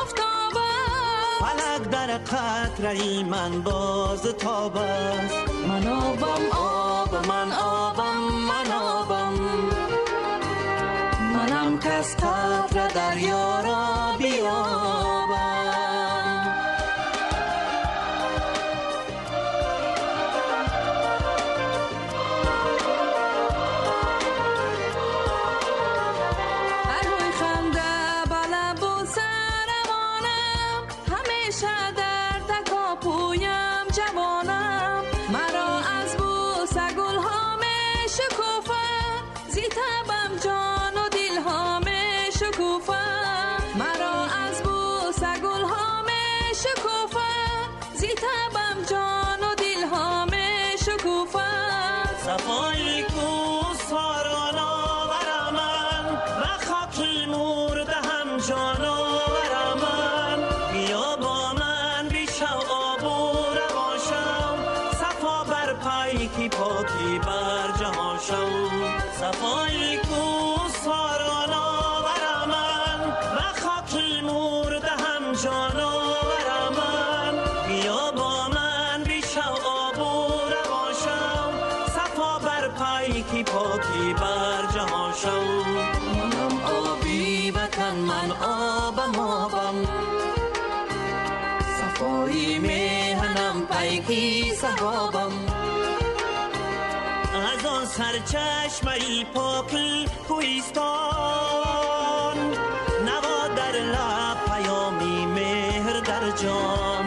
آفتاب است، فلک در قطره من باز تاب است. من آبم آب، من آبم، من آبم، منم کس قطره دریا را بیابم. روی خنده بلب و سروانم، همیشه در تکاپویم جوانم. مرا از بوس گل ها می شکوفه، زی تبم جان و دل ها می شکوفه. مرا از بوس گل ها می شکوفه، زی تبم جان و دل ها می شکوفه. صفایی کو ساران آورم من، و خاکی مرده هم جان آورم من. بیا با من بیشو آب و رواشم، صفا بر پیکی پاکی بر جهاشم. صفایی کو ساران آورم من، و خاکی مرده هم جان آورم من. بیا با من بیشو آب و رواشم، صفا بر پیکی پاکی بر جهاشم. منم آبی وطن، من آبم آبم، صفایی میهنم پیکی صحابم. از آن سرچشمه پاکی کوهستان، نوا در لب پیامی مهر در جان.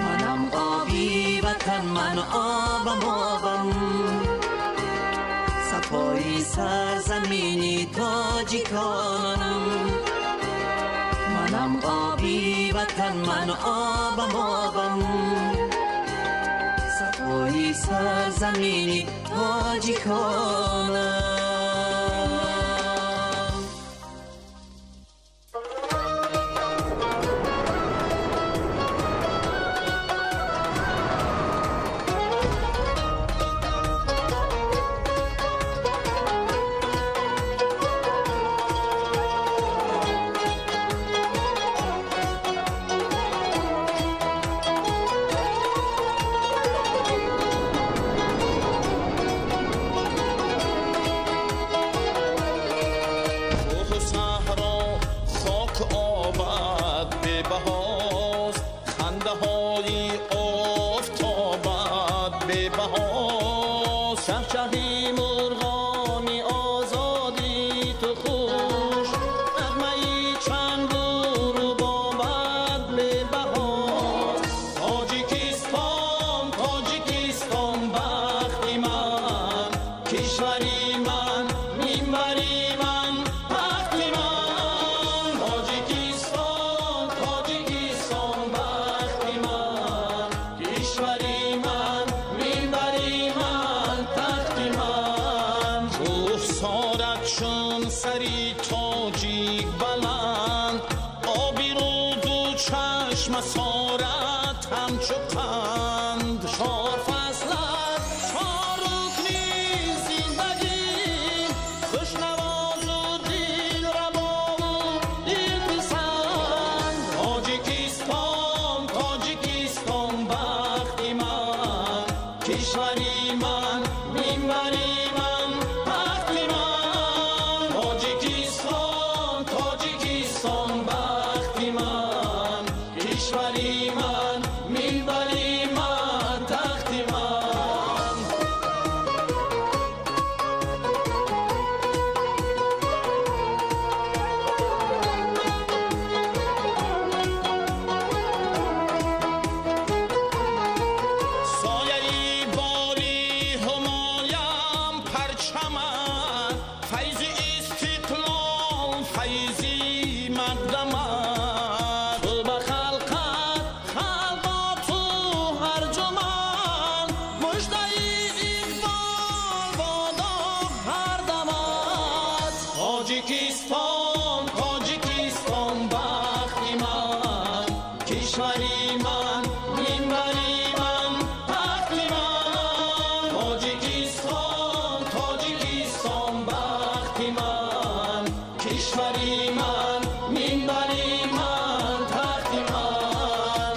منم آبی وطن، من آبم آبم، صفایی سرزمینی تاجیکانم. منم آبی وطن، من آبم آبم، صفایی سرزمینی تاجیکانم. سری تاجیک بلند آبی رود و چشم اسارت همچو قند چهار فصلت چهار رکنی زندگی خوشنواز و دل ربا و دل پسند تاجیکستان تاجیکستان بختی من کشوری من منبری من بختی من تاجیکستان تاجیکستان بختی من کشوری من منبری من تختی من سایه‌ای بالی همایم پرچمم فیض استقلال فیضی مقدمم تو به خلقت خلقات تو هر جمن مژده‌ای اقبال بادا هر دمت تاجیکستان تاجیکستان بختی من کشوری من منبری من بختی من تاجیکستان تاجیکستان بختی من کشوری من منبری من تختی من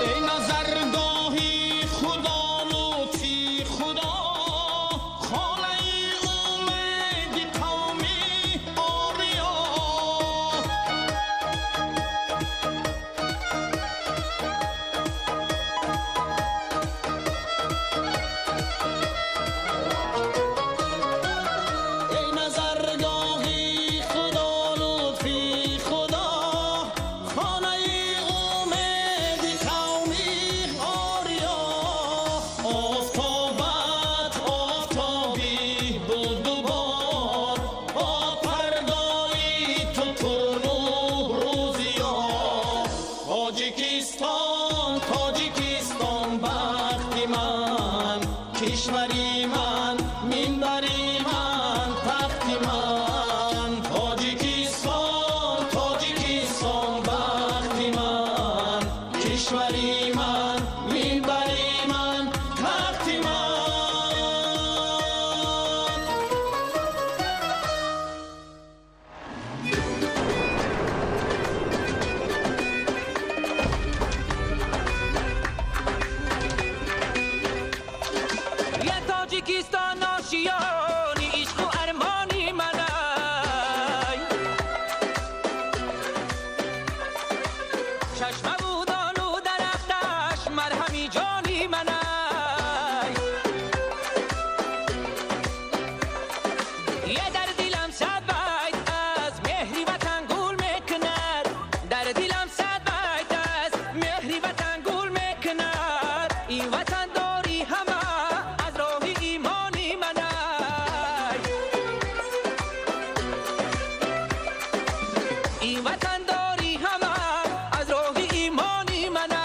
ای نظرگاهی خدا لطفی خدا خانه امید قومی آریا ای نظرگاهی خدا لطفی خدا خانه امید قومی آریا آفتابت آفتابی بود و بار با پردای تو پرنور روزیا تاجیکستان تاجیکستان بختی من کشوری من منبری من تختی من تاجیکستان تاجیکستان بختی من کشوری من منبری من تختی من یه تاجیکستان آشیانی عشق و ارمانی منای چشم بودان و درختش مرهمی جانی منای یه در دلم صد بیت از مهری وطن گل میکند در دلم صد بیت از مهری وطن گل میکند این وطن داری همه از راه ایمانی منای این وطن داری همه از راه ایمانی منای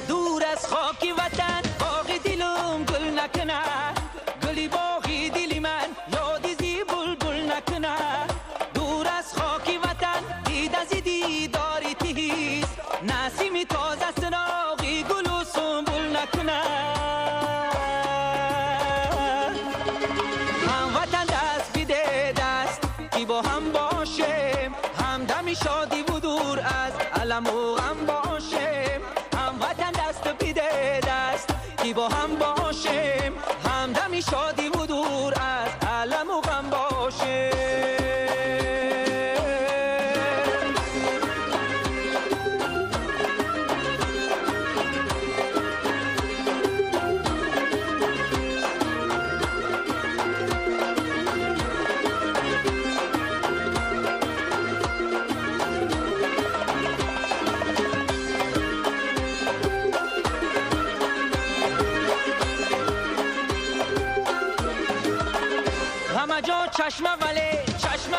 دور از خاک وطن باغ دلم گل نکنه گلی باغ دلی من یادی زی بلبل نکنه دور از خاک وطن دید از دیداری تیز نسیمی تازه سراغی گل و سنبول نکنه هم وطن دست بیده دست کی با هم باشه همدمی شادی و دور از علم و غم باشه هم وطن دست بیده دست کی با هم باشه همدمی شادی و دور از علم و غم باشه همه جا چشمه ولی چشمه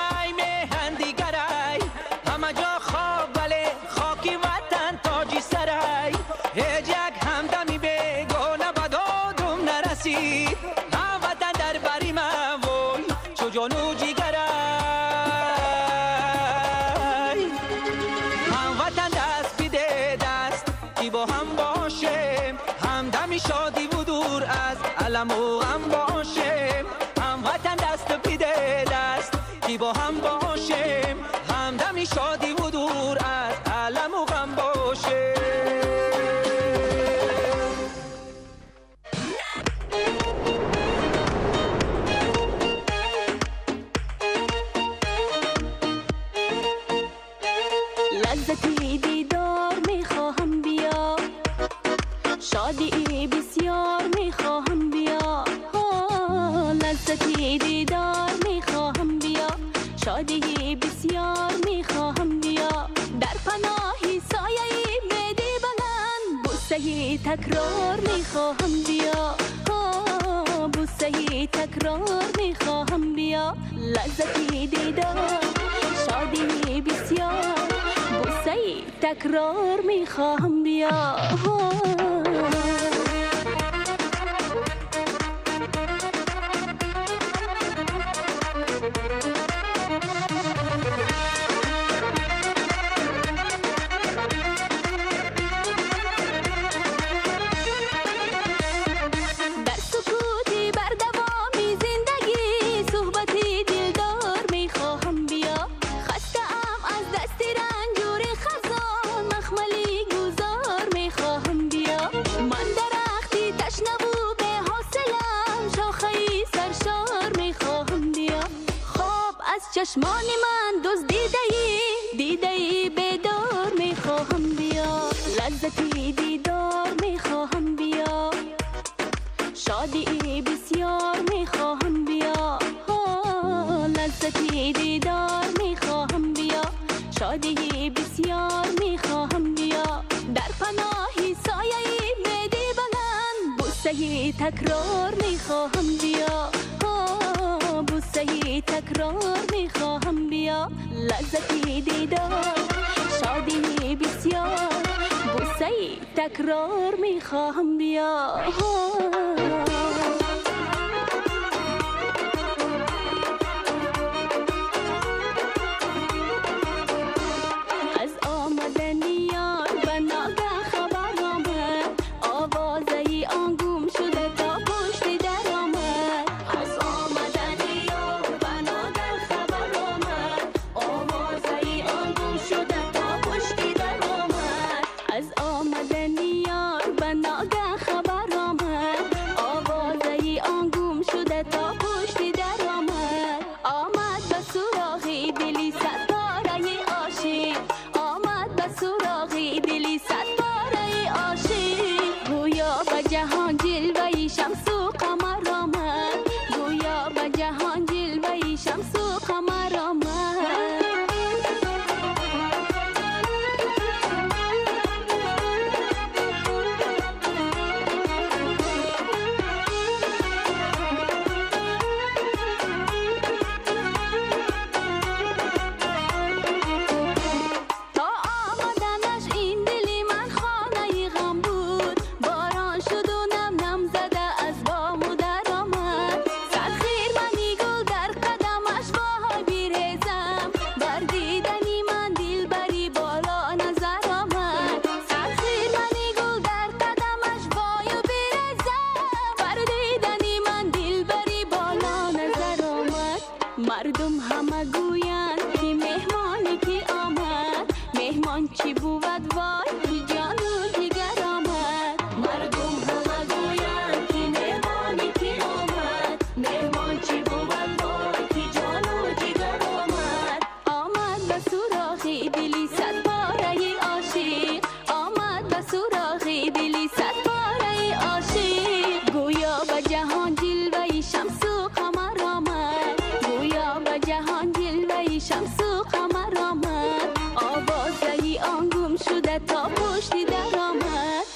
لذتی دیدار میخواهم بیا، شادی بسیار میخواهم بیا، در پناهی سایه‌ای میدی بلند، بوسه‌ای تکرار میخواهم بیا، بوسه‌ای تکرار میخواهم بیا، لذتی دیدار شادی بسیار، بوسه‌ای تکرار میخواهم بیا. چشمان من دیده‌ای بیدار میخواهم بیا، لذتی دیدار میخواهم بیا، شادی بسیار میخواهم بیا، لذتی دیدار میخواهم بیا، شادی بسیار میخواهم بیا، در پناهی سایه‌ای میدی بلند، بوسه‌ای تکرار میخواهم بیا، بوسه‌ای تکرار میخواهم بیا، لذتی دیدار شادی بسیار، بوسه‌ای تکرار میخواهم بیا. از آمدن یار به ناگه خبر آمد، آوازه آن گم شده تا پشت در آمد، از آمدن یار به ناگه خبر آمد، آوازه آن گم شده تا پشت در آمد، از آمدن یار به ناگه خبر آمد، آوازه آن گم شده تا پشت در آمد، آمد به سراغی دلی صد پاره عاشق، آمد به سراغی دلی صد پاره عاشق، گویا به جهان جلوه شمس و قمر آمد، گویا به جهان جلوه شمس و قمر آمد. تا آمدنش این دلی من خانه غم بود، باران شد و نم نم زده از بام و در آمد، صد خیرمنی گل در قدمش وای بیریزم، بر دیدنی من دلبری بالا نظر آمد، صد خیرمنی گل در قدمش وای بیریزم، بر دیدنی من دلبری بالا نظر آمد، مردم همه گویند که مهمانی که آمد، مهمان چی بود وای جان و جگر آمد، مردم همه گویند که مهمانی که آمد، مهمان چی بود وای جان و جگر آمد، آمد به سراغی دلی صد پاره عاشق، آمد به سراغی دلی صد پاره عاشق، گویا به جهان جلوه شمس و قمر آمد، گویا به جهان جلوه شمس و قمر آمد، آوازه آن گم شده تا پشت در آمد.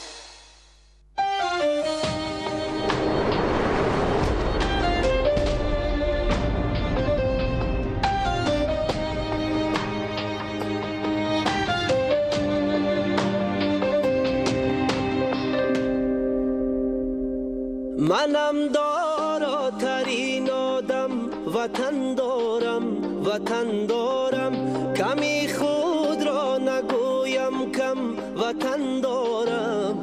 منم داراترین آدم، وطن دارم، کمی خود را نگویم کم، وطن دارم،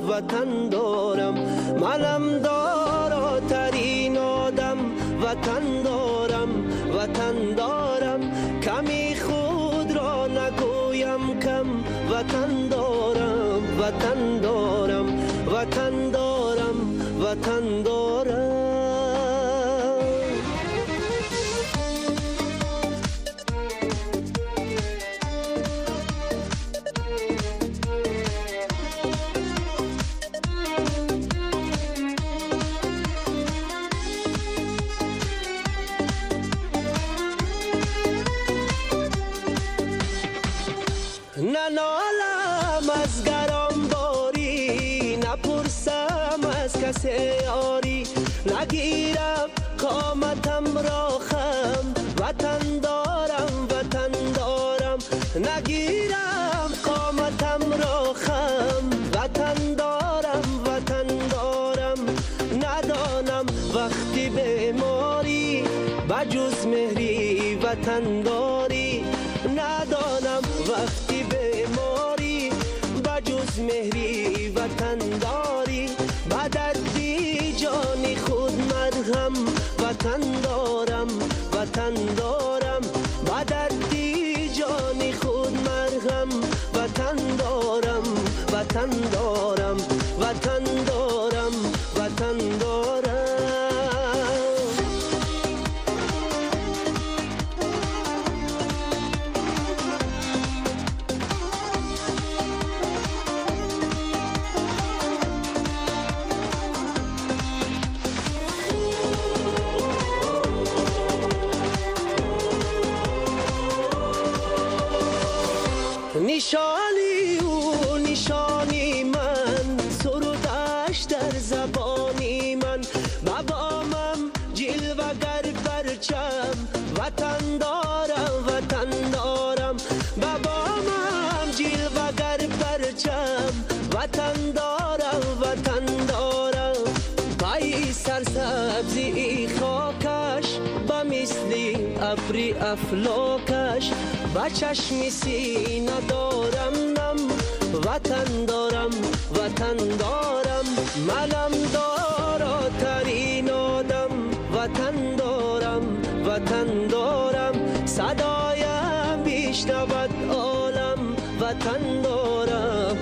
منم داراترین آدم، وطن دارم، کمی خود را نگویم کم، وطن دارم، وطن دارم. نفس یاری نگیرم قامتم را خم وطن دارم نگیرم قامتم را خم وطن دارم ندانم وقتی بیماری بجز مهری وطن داری ندانم وقتی بیماری بجز مهری وطن داری بدردی جانی خود مرهم وطن دارم بدردی جانی خود مرهم وطن دارم نشانی او نشانی من سرودش در زبانی من بابامم جلوگر پرچم وطن دارم بابامم جلوگر پرچم وطن دارم پای سرسبزی خاکش با مثلی ابری افلاکش با چشم سینه دارم نم وطن دارم منم دارا ترین آدم وطن دارم صدایم بیشنود عالم وطن دارم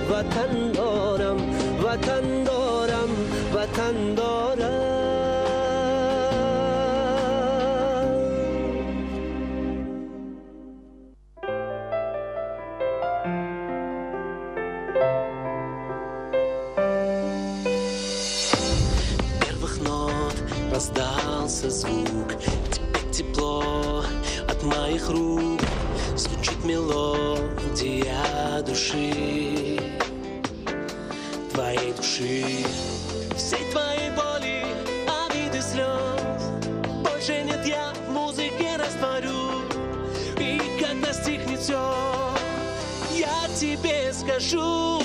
Раздался звук, теперь тепло от моих рук, звучит мелодия души, твоей души. Всей твоей боли, обиды, слез больше нет, я в музыке растворю. И когда стихнет все, я тебе скажу,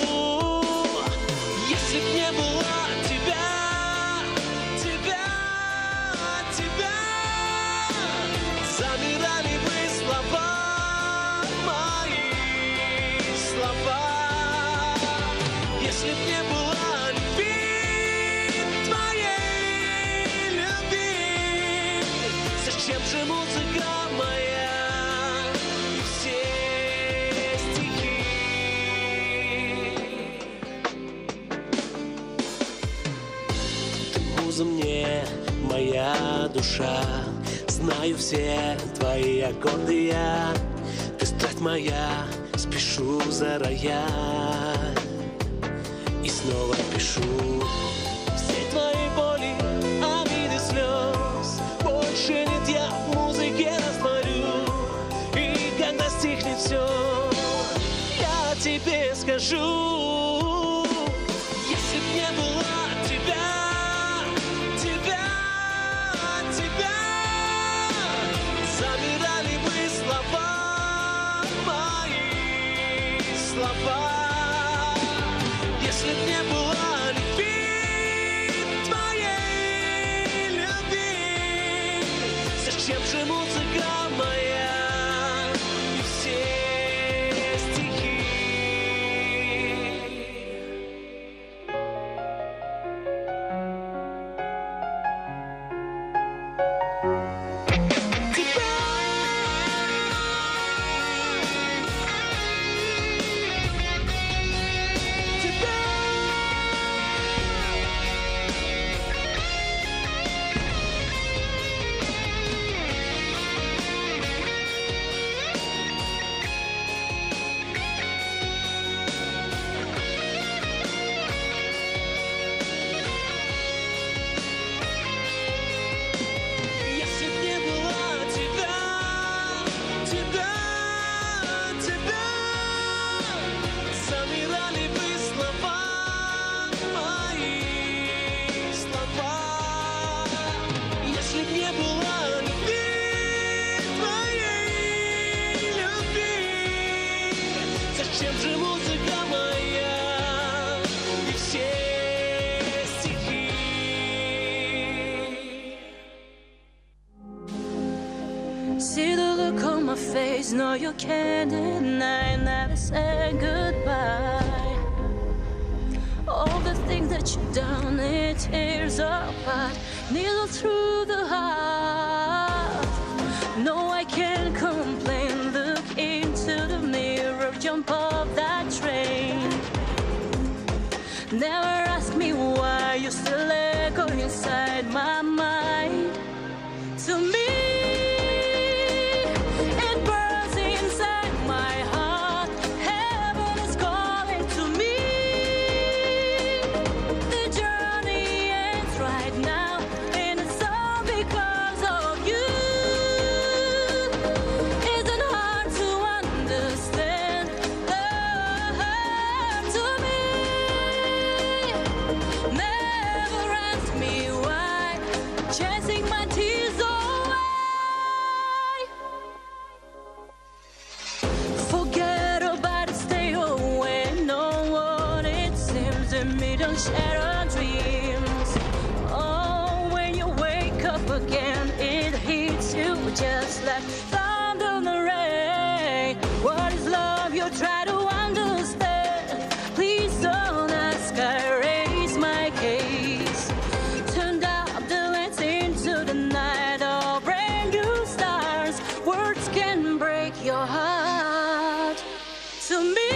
если б не было тебя, замирали бы слова, мои слова. Если б не было любви, твоей любви, зачем же музыка моя и все стихи? Ты муза мне, моя душа, знаю все твои аккорды я, ты страсть моя, спешу за рояль и снова пишу. Все твои боли, обиды, слез больше нет, я в музыке растворю. И когда стихнет все, я тебе скажу, если б не было тебя, замирали бы слова, мои слова. Если б не было любви, твоей любви, зачем же музыка моя и все стихи? Зачем же музыка моя и все стихи? See the look on my face, no you can't deny, never say goodbye. All the things that you've done, it tears apart, needle through the heart. No, I can't complain, look into the mirror, jump off that train. Never ask me why, you still echo inside my mind. To me, share our dreams. Oh, when you wake up again, it hits you just like thunder in the rain. What is love? You try to understand. Please don't ask, I raise my case. Turned out the lights into the night, all brand new stars. Words can break your heart. To me,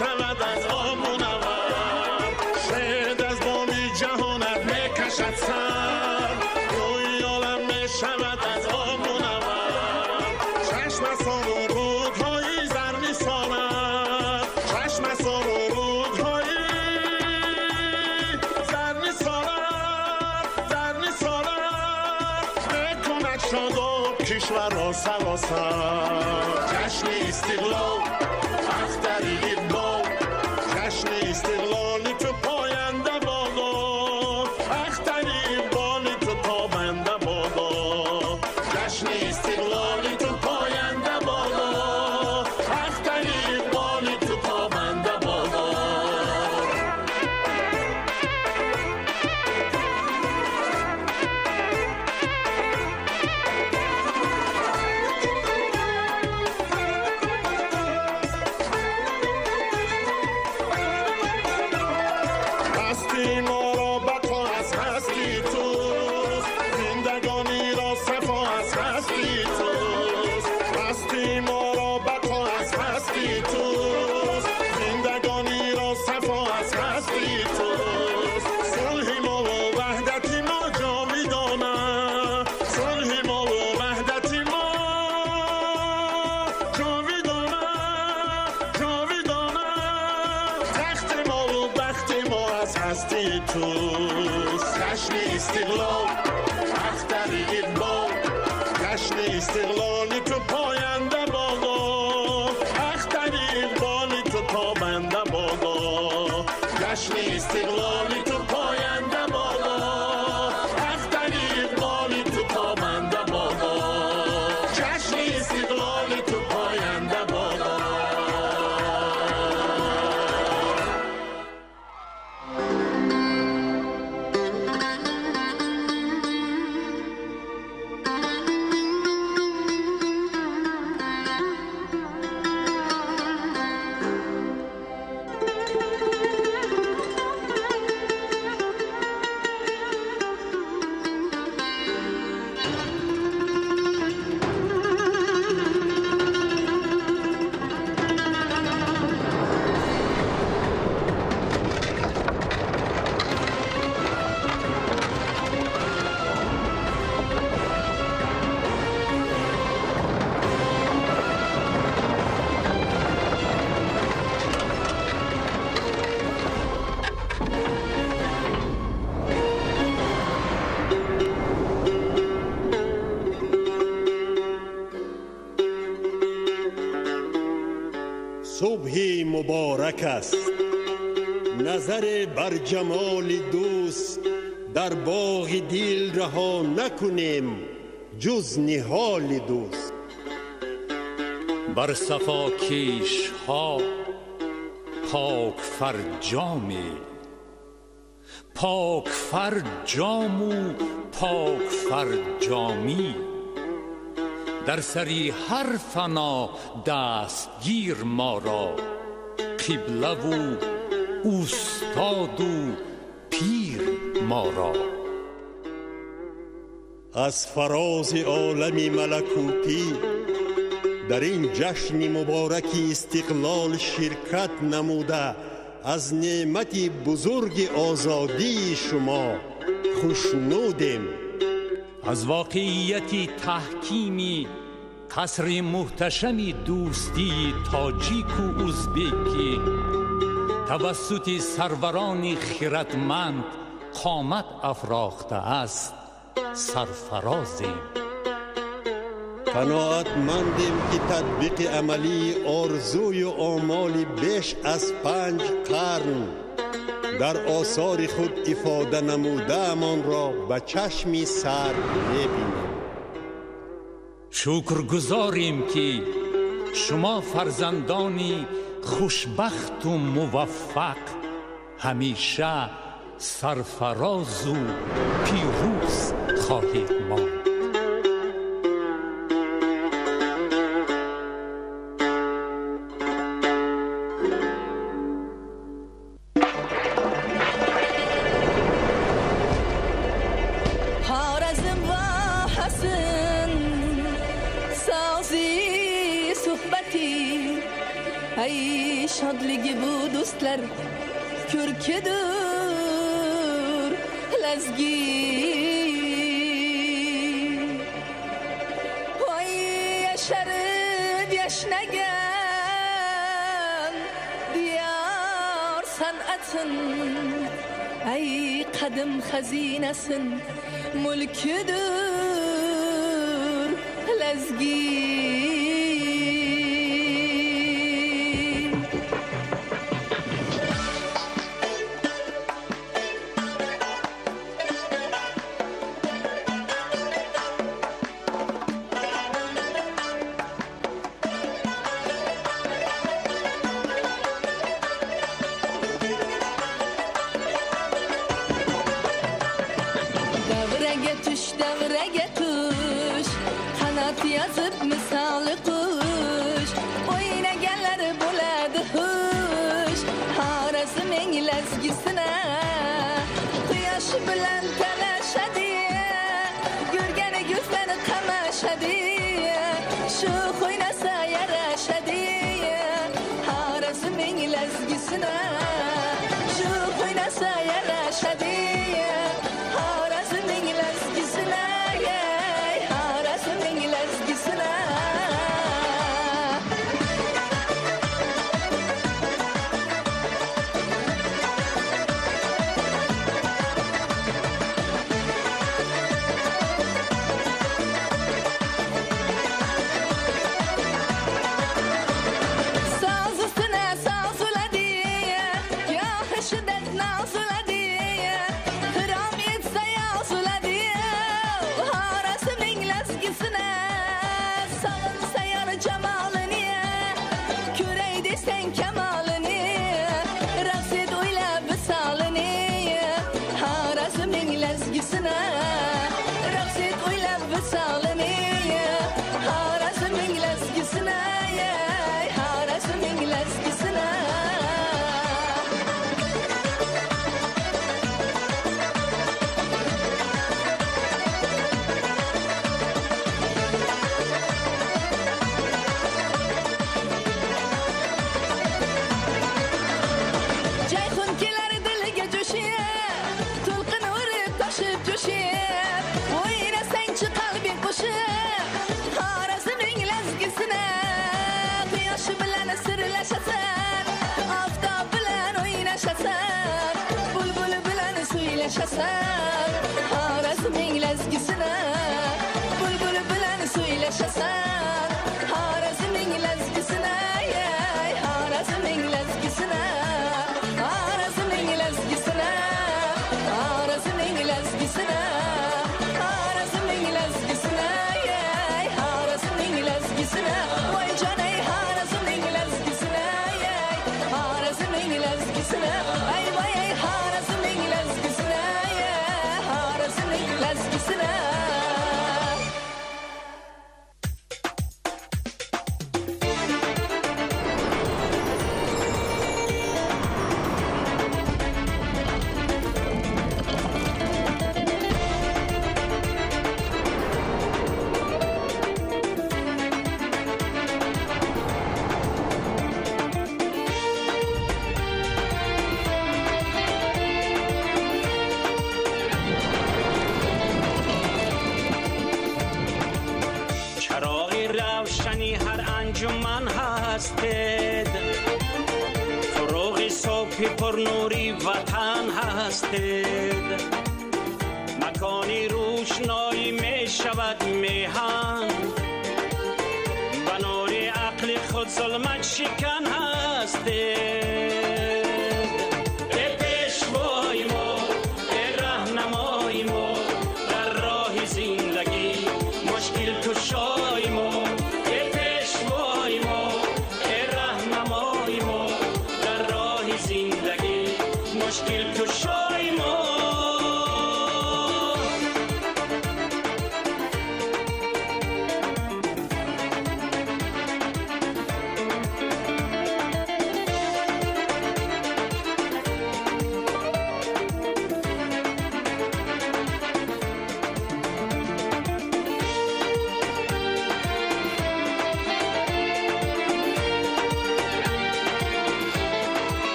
شود از آب منور شاید از بامی جهانت میکشد سر روی عالم میشود از آب منور چشم سان و رودهای زر میساند چشم سان و رودهای زر میساند میکند شاداب کشور را سراسر جشن استقلال اختری اقبال جشن استقلالی تو پاینده بادا اختری اقبالی تو تابنده بادا جشن استقلالی تو پاینده بادا اختری اقبالی تو تابنده بادا هستی ما را بقا از هستی توست زندگانی را صفا از هستی توست هستی ما را بقا از هستی توست زندگانی را صفا از هستی توست صلح ما و وحدت ما جاویدانه صلح ما و وحدت ما جاویدانه تخت ما و بخت ما از هستی توست جشن استقلال اختری اقبال جشن استقلالی تو پاینده بادا اختری اقبالی تو تابنده بادا جشن استقلالی تو پاینده بادا اختری اقبالی تو تابنده بادا جشن استقلالی تو پاینده بادا صبحی مبارک است نظر بر جمال دوست در باغ دل رها نکنیم جز نهال دوست بر صفا کیش ها پاک فرجامی پاک فرجام و پاک فرجامی در سری هر فنا دستگیر ما را قبله و استاد و پیر ما را از فراز عالم ملکوتی در این جشن مبارک استقلال شرکت نموده از نعمت بزرگ آزادی شما خوشنودیم از واقعیت تحکیمی قصر محتشم دوستی تاجیک و ازبکی توسط سروران خردمند قامت افراخته است سرفرازیم قناعتمندیم که تطبیق عملی آرزوی و آمال بیش از 5 قرن در آثار خود افاده نموده امان را به چشمی سر می‌بینیم. شکرگزاریم که شما فرزندانی خوشبخت و موفق همیشه سرفراز و پیروز خواهید ماند. ey şadligi bu do'stlar ko'rkidur lazgi voy yasharib yashnagan diyor san'atin ey qadim xazinasin mulkidur lazgi davraga tush qanot yozib misoli qush o'ynaganlar bo'ladi xush Xorazmning lazgisini quyosh bilan talashadi ko'rgani ko'zlari qamashadi shu o'ynasa yarashadi Xorazmning lazgisini shu o'ynasa yarashadi Xorazmning lazgisini bulbul bilan suylashasan Xorazmning lazgisini Xorazmning lazgisini Xorazmning lazgisini Xorazmning lazgisini Xorazmning lazgisini Xorazmning lazgisini voy jonay Xorazmning lazgisini Xorazmning lazgisini ay voy Xorazmning lazgisini Xorazmning lazgisini انجمن هستید فروغ صبح پر نوری وطن هستید مکانی روشنایی می شود میهن و نور عقل خود ظلمت شکن هستید ای پیشوای ما ای راهنمای ما در راه زندگی مشکل کشای ما مشکل کشای ما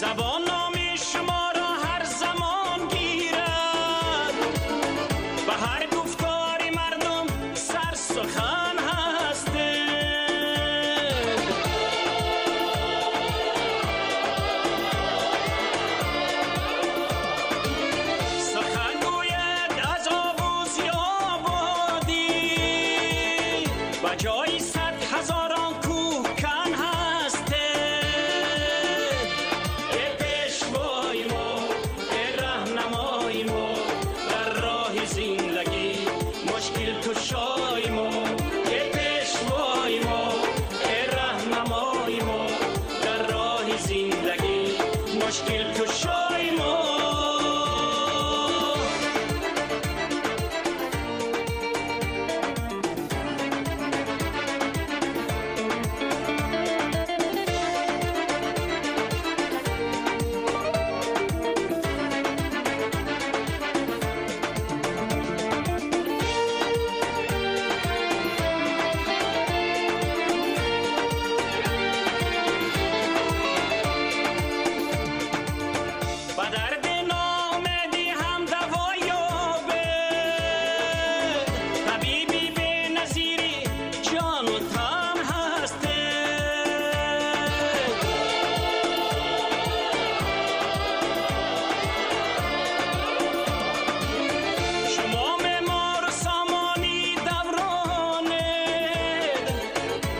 زبان نام شما را هر زمان گیرد و هر گفتاری مردم سر سخن هسته. سخن گوید از آووز یا بادی و جایی 100,000 کوه کن هسته. ای پیشوای ما، ای راهنمای ما، در راه زندگی مشکل کشای ما. ای پیشوای ما، ای راهنمای ما، در راه زندگی مشکل کشای ما. با درد ناامیدی هم دوا یابه، طبیبی بی‌نظیری جان و تن هسته. شما معمار و سامانی دورانید،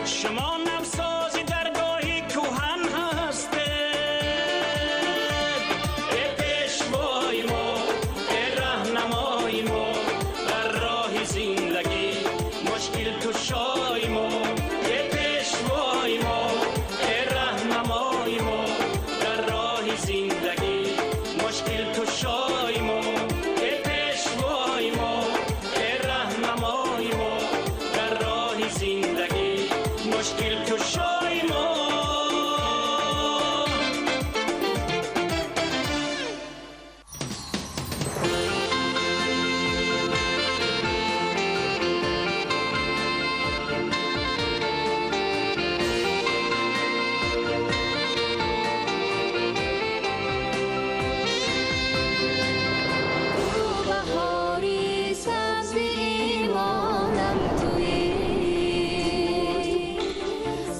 شما نوسازی درگاهی کهن هسته. ای پیشوای ما، ای راهنمای ما، در راه زندگی مشکل کشای ما. ای پیشوای ما، ای راهنمای ما، در راه زندگی مشکل کشای ما. ای پیشوای ما، ای راهنمای ما، در راه زندگی مشکل کشای ما. بهاری سبزی مانم تویی،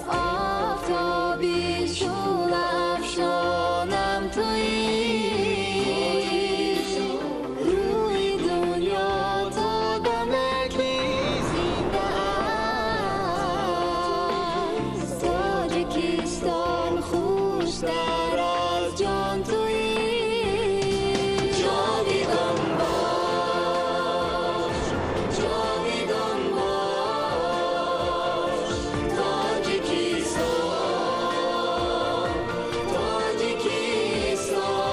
آفتابی شور افشانم تویی. روی دنیا تا دمکی زنده است، تاجیکستان خوشتر از جان تویی. جاویدان باش، جاویدان باش، تاجیکستان، تاجیکستان.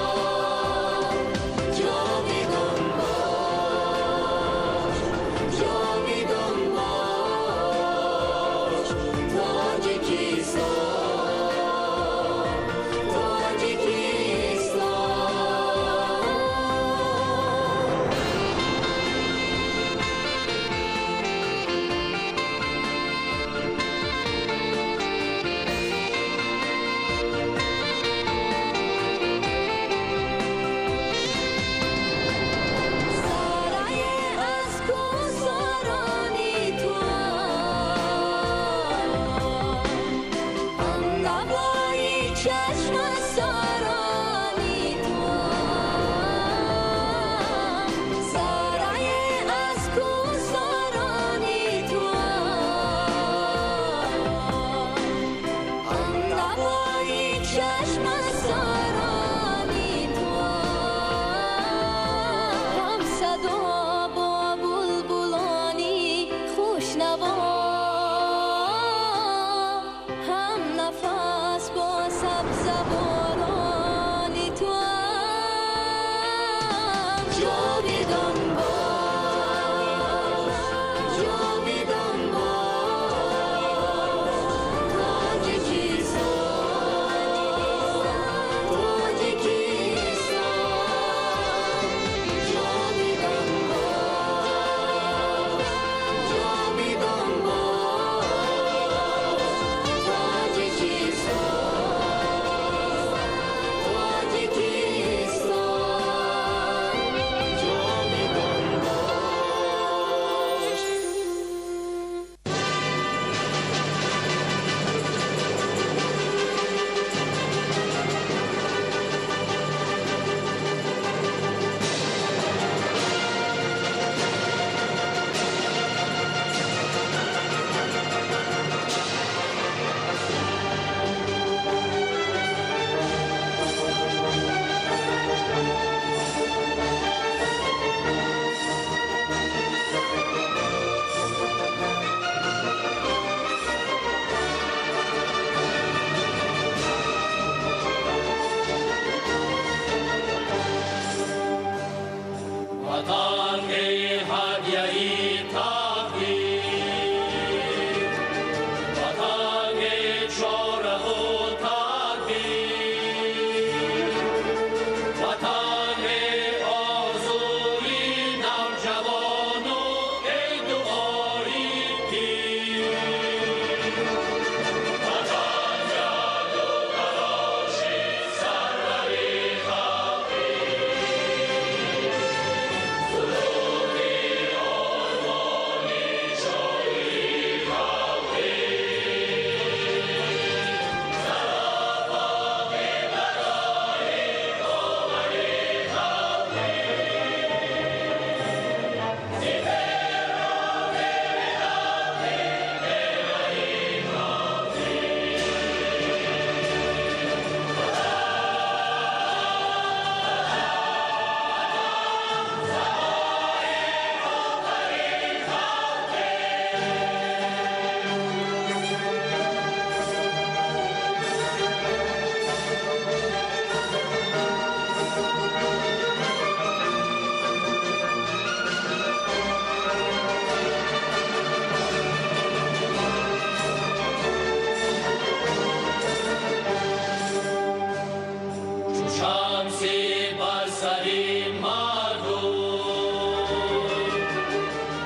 شمسی بر سری مردم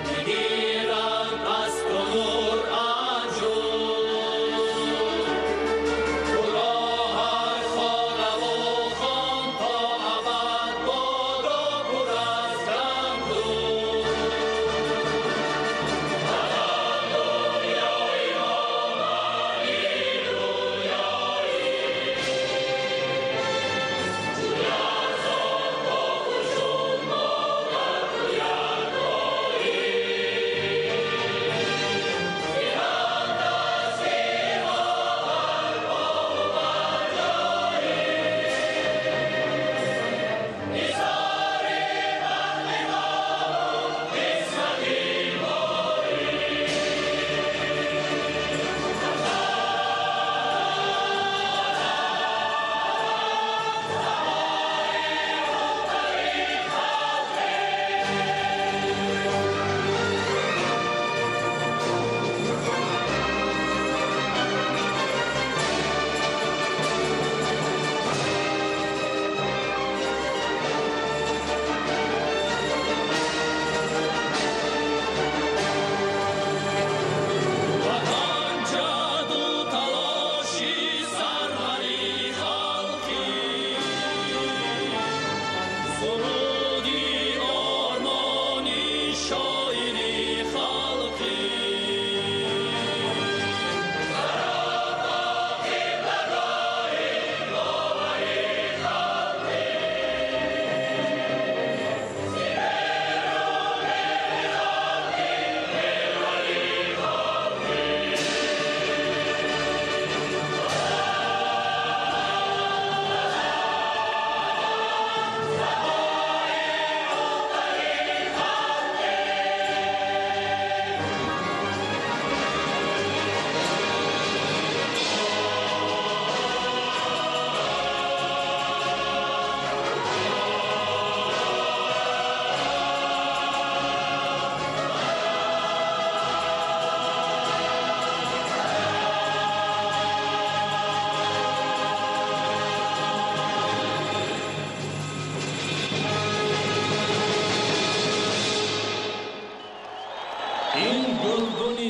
بگیرند از تو نور انجم تو را هر خانه و خان تا ابد بادا پر از گندم هللویای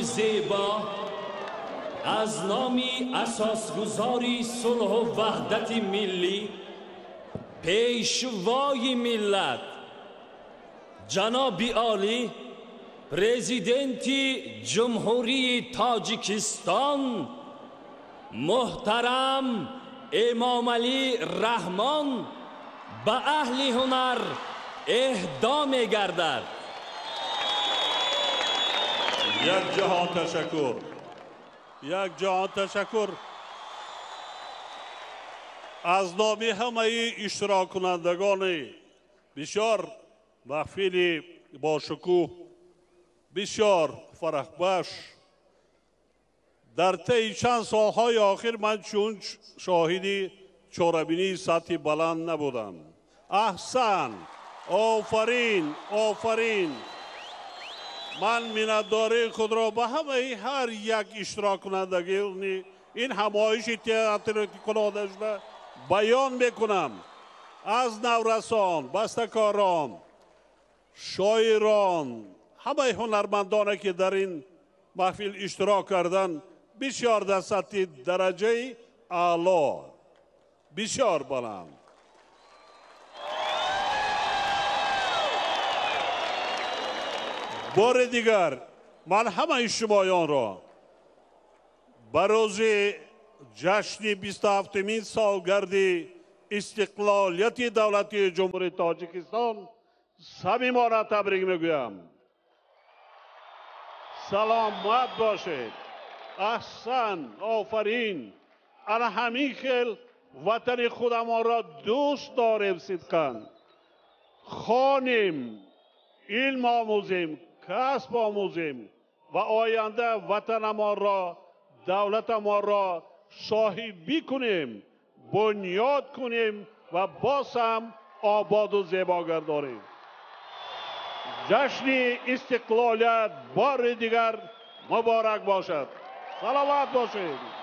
زیبا از نامی اساسگذاری صلح و وحدت ملی پیشوای ملت جناب عالی پرزیدنتی جمهوری تاجیکستان محترم امام علی رحمان به اهل هنر اهدا می گردد. یک جهان تشکر، یک جهان تشکر از نام همه اشتراک کنندگان بسیار محفل با شکوه، بسیار فرحبخش. در طی چند سالهای آخر من چون شاهدی چاره‌بینی سطح بلند نبودم. احسن، آفرین، آفرین. من منتداری خود را به همه هر یک اشتراک کنندگان این همایش تئاتر کننده شده بیان میکنم. از نورسان، بسته‌کاران، شاعران، همه هنرمندانی که در این محفل اشتراک کردن بسیار در سطح درجه اعلی، بسیار بلند. بار دیگر من همه شمایان را به روز جشن 27مین سالگرد استقلالیت دولت جمهوری تاجیکستان صمیمانه تبریک میگویم. سلامت باشید. احسن، آفرین. انا همین خیل وطن خودمان را دوست داریم صدقاً. خوانیم، علم آموزیم، کسب آموزیم و آینده وطن ما را، دولت ما را صاحبی کنیم، بنیاد کنیم و باز هم آباد و زیبا گردانیم. جشن استقلالیت بار دیگر مبارک باشد. سلامت باشید.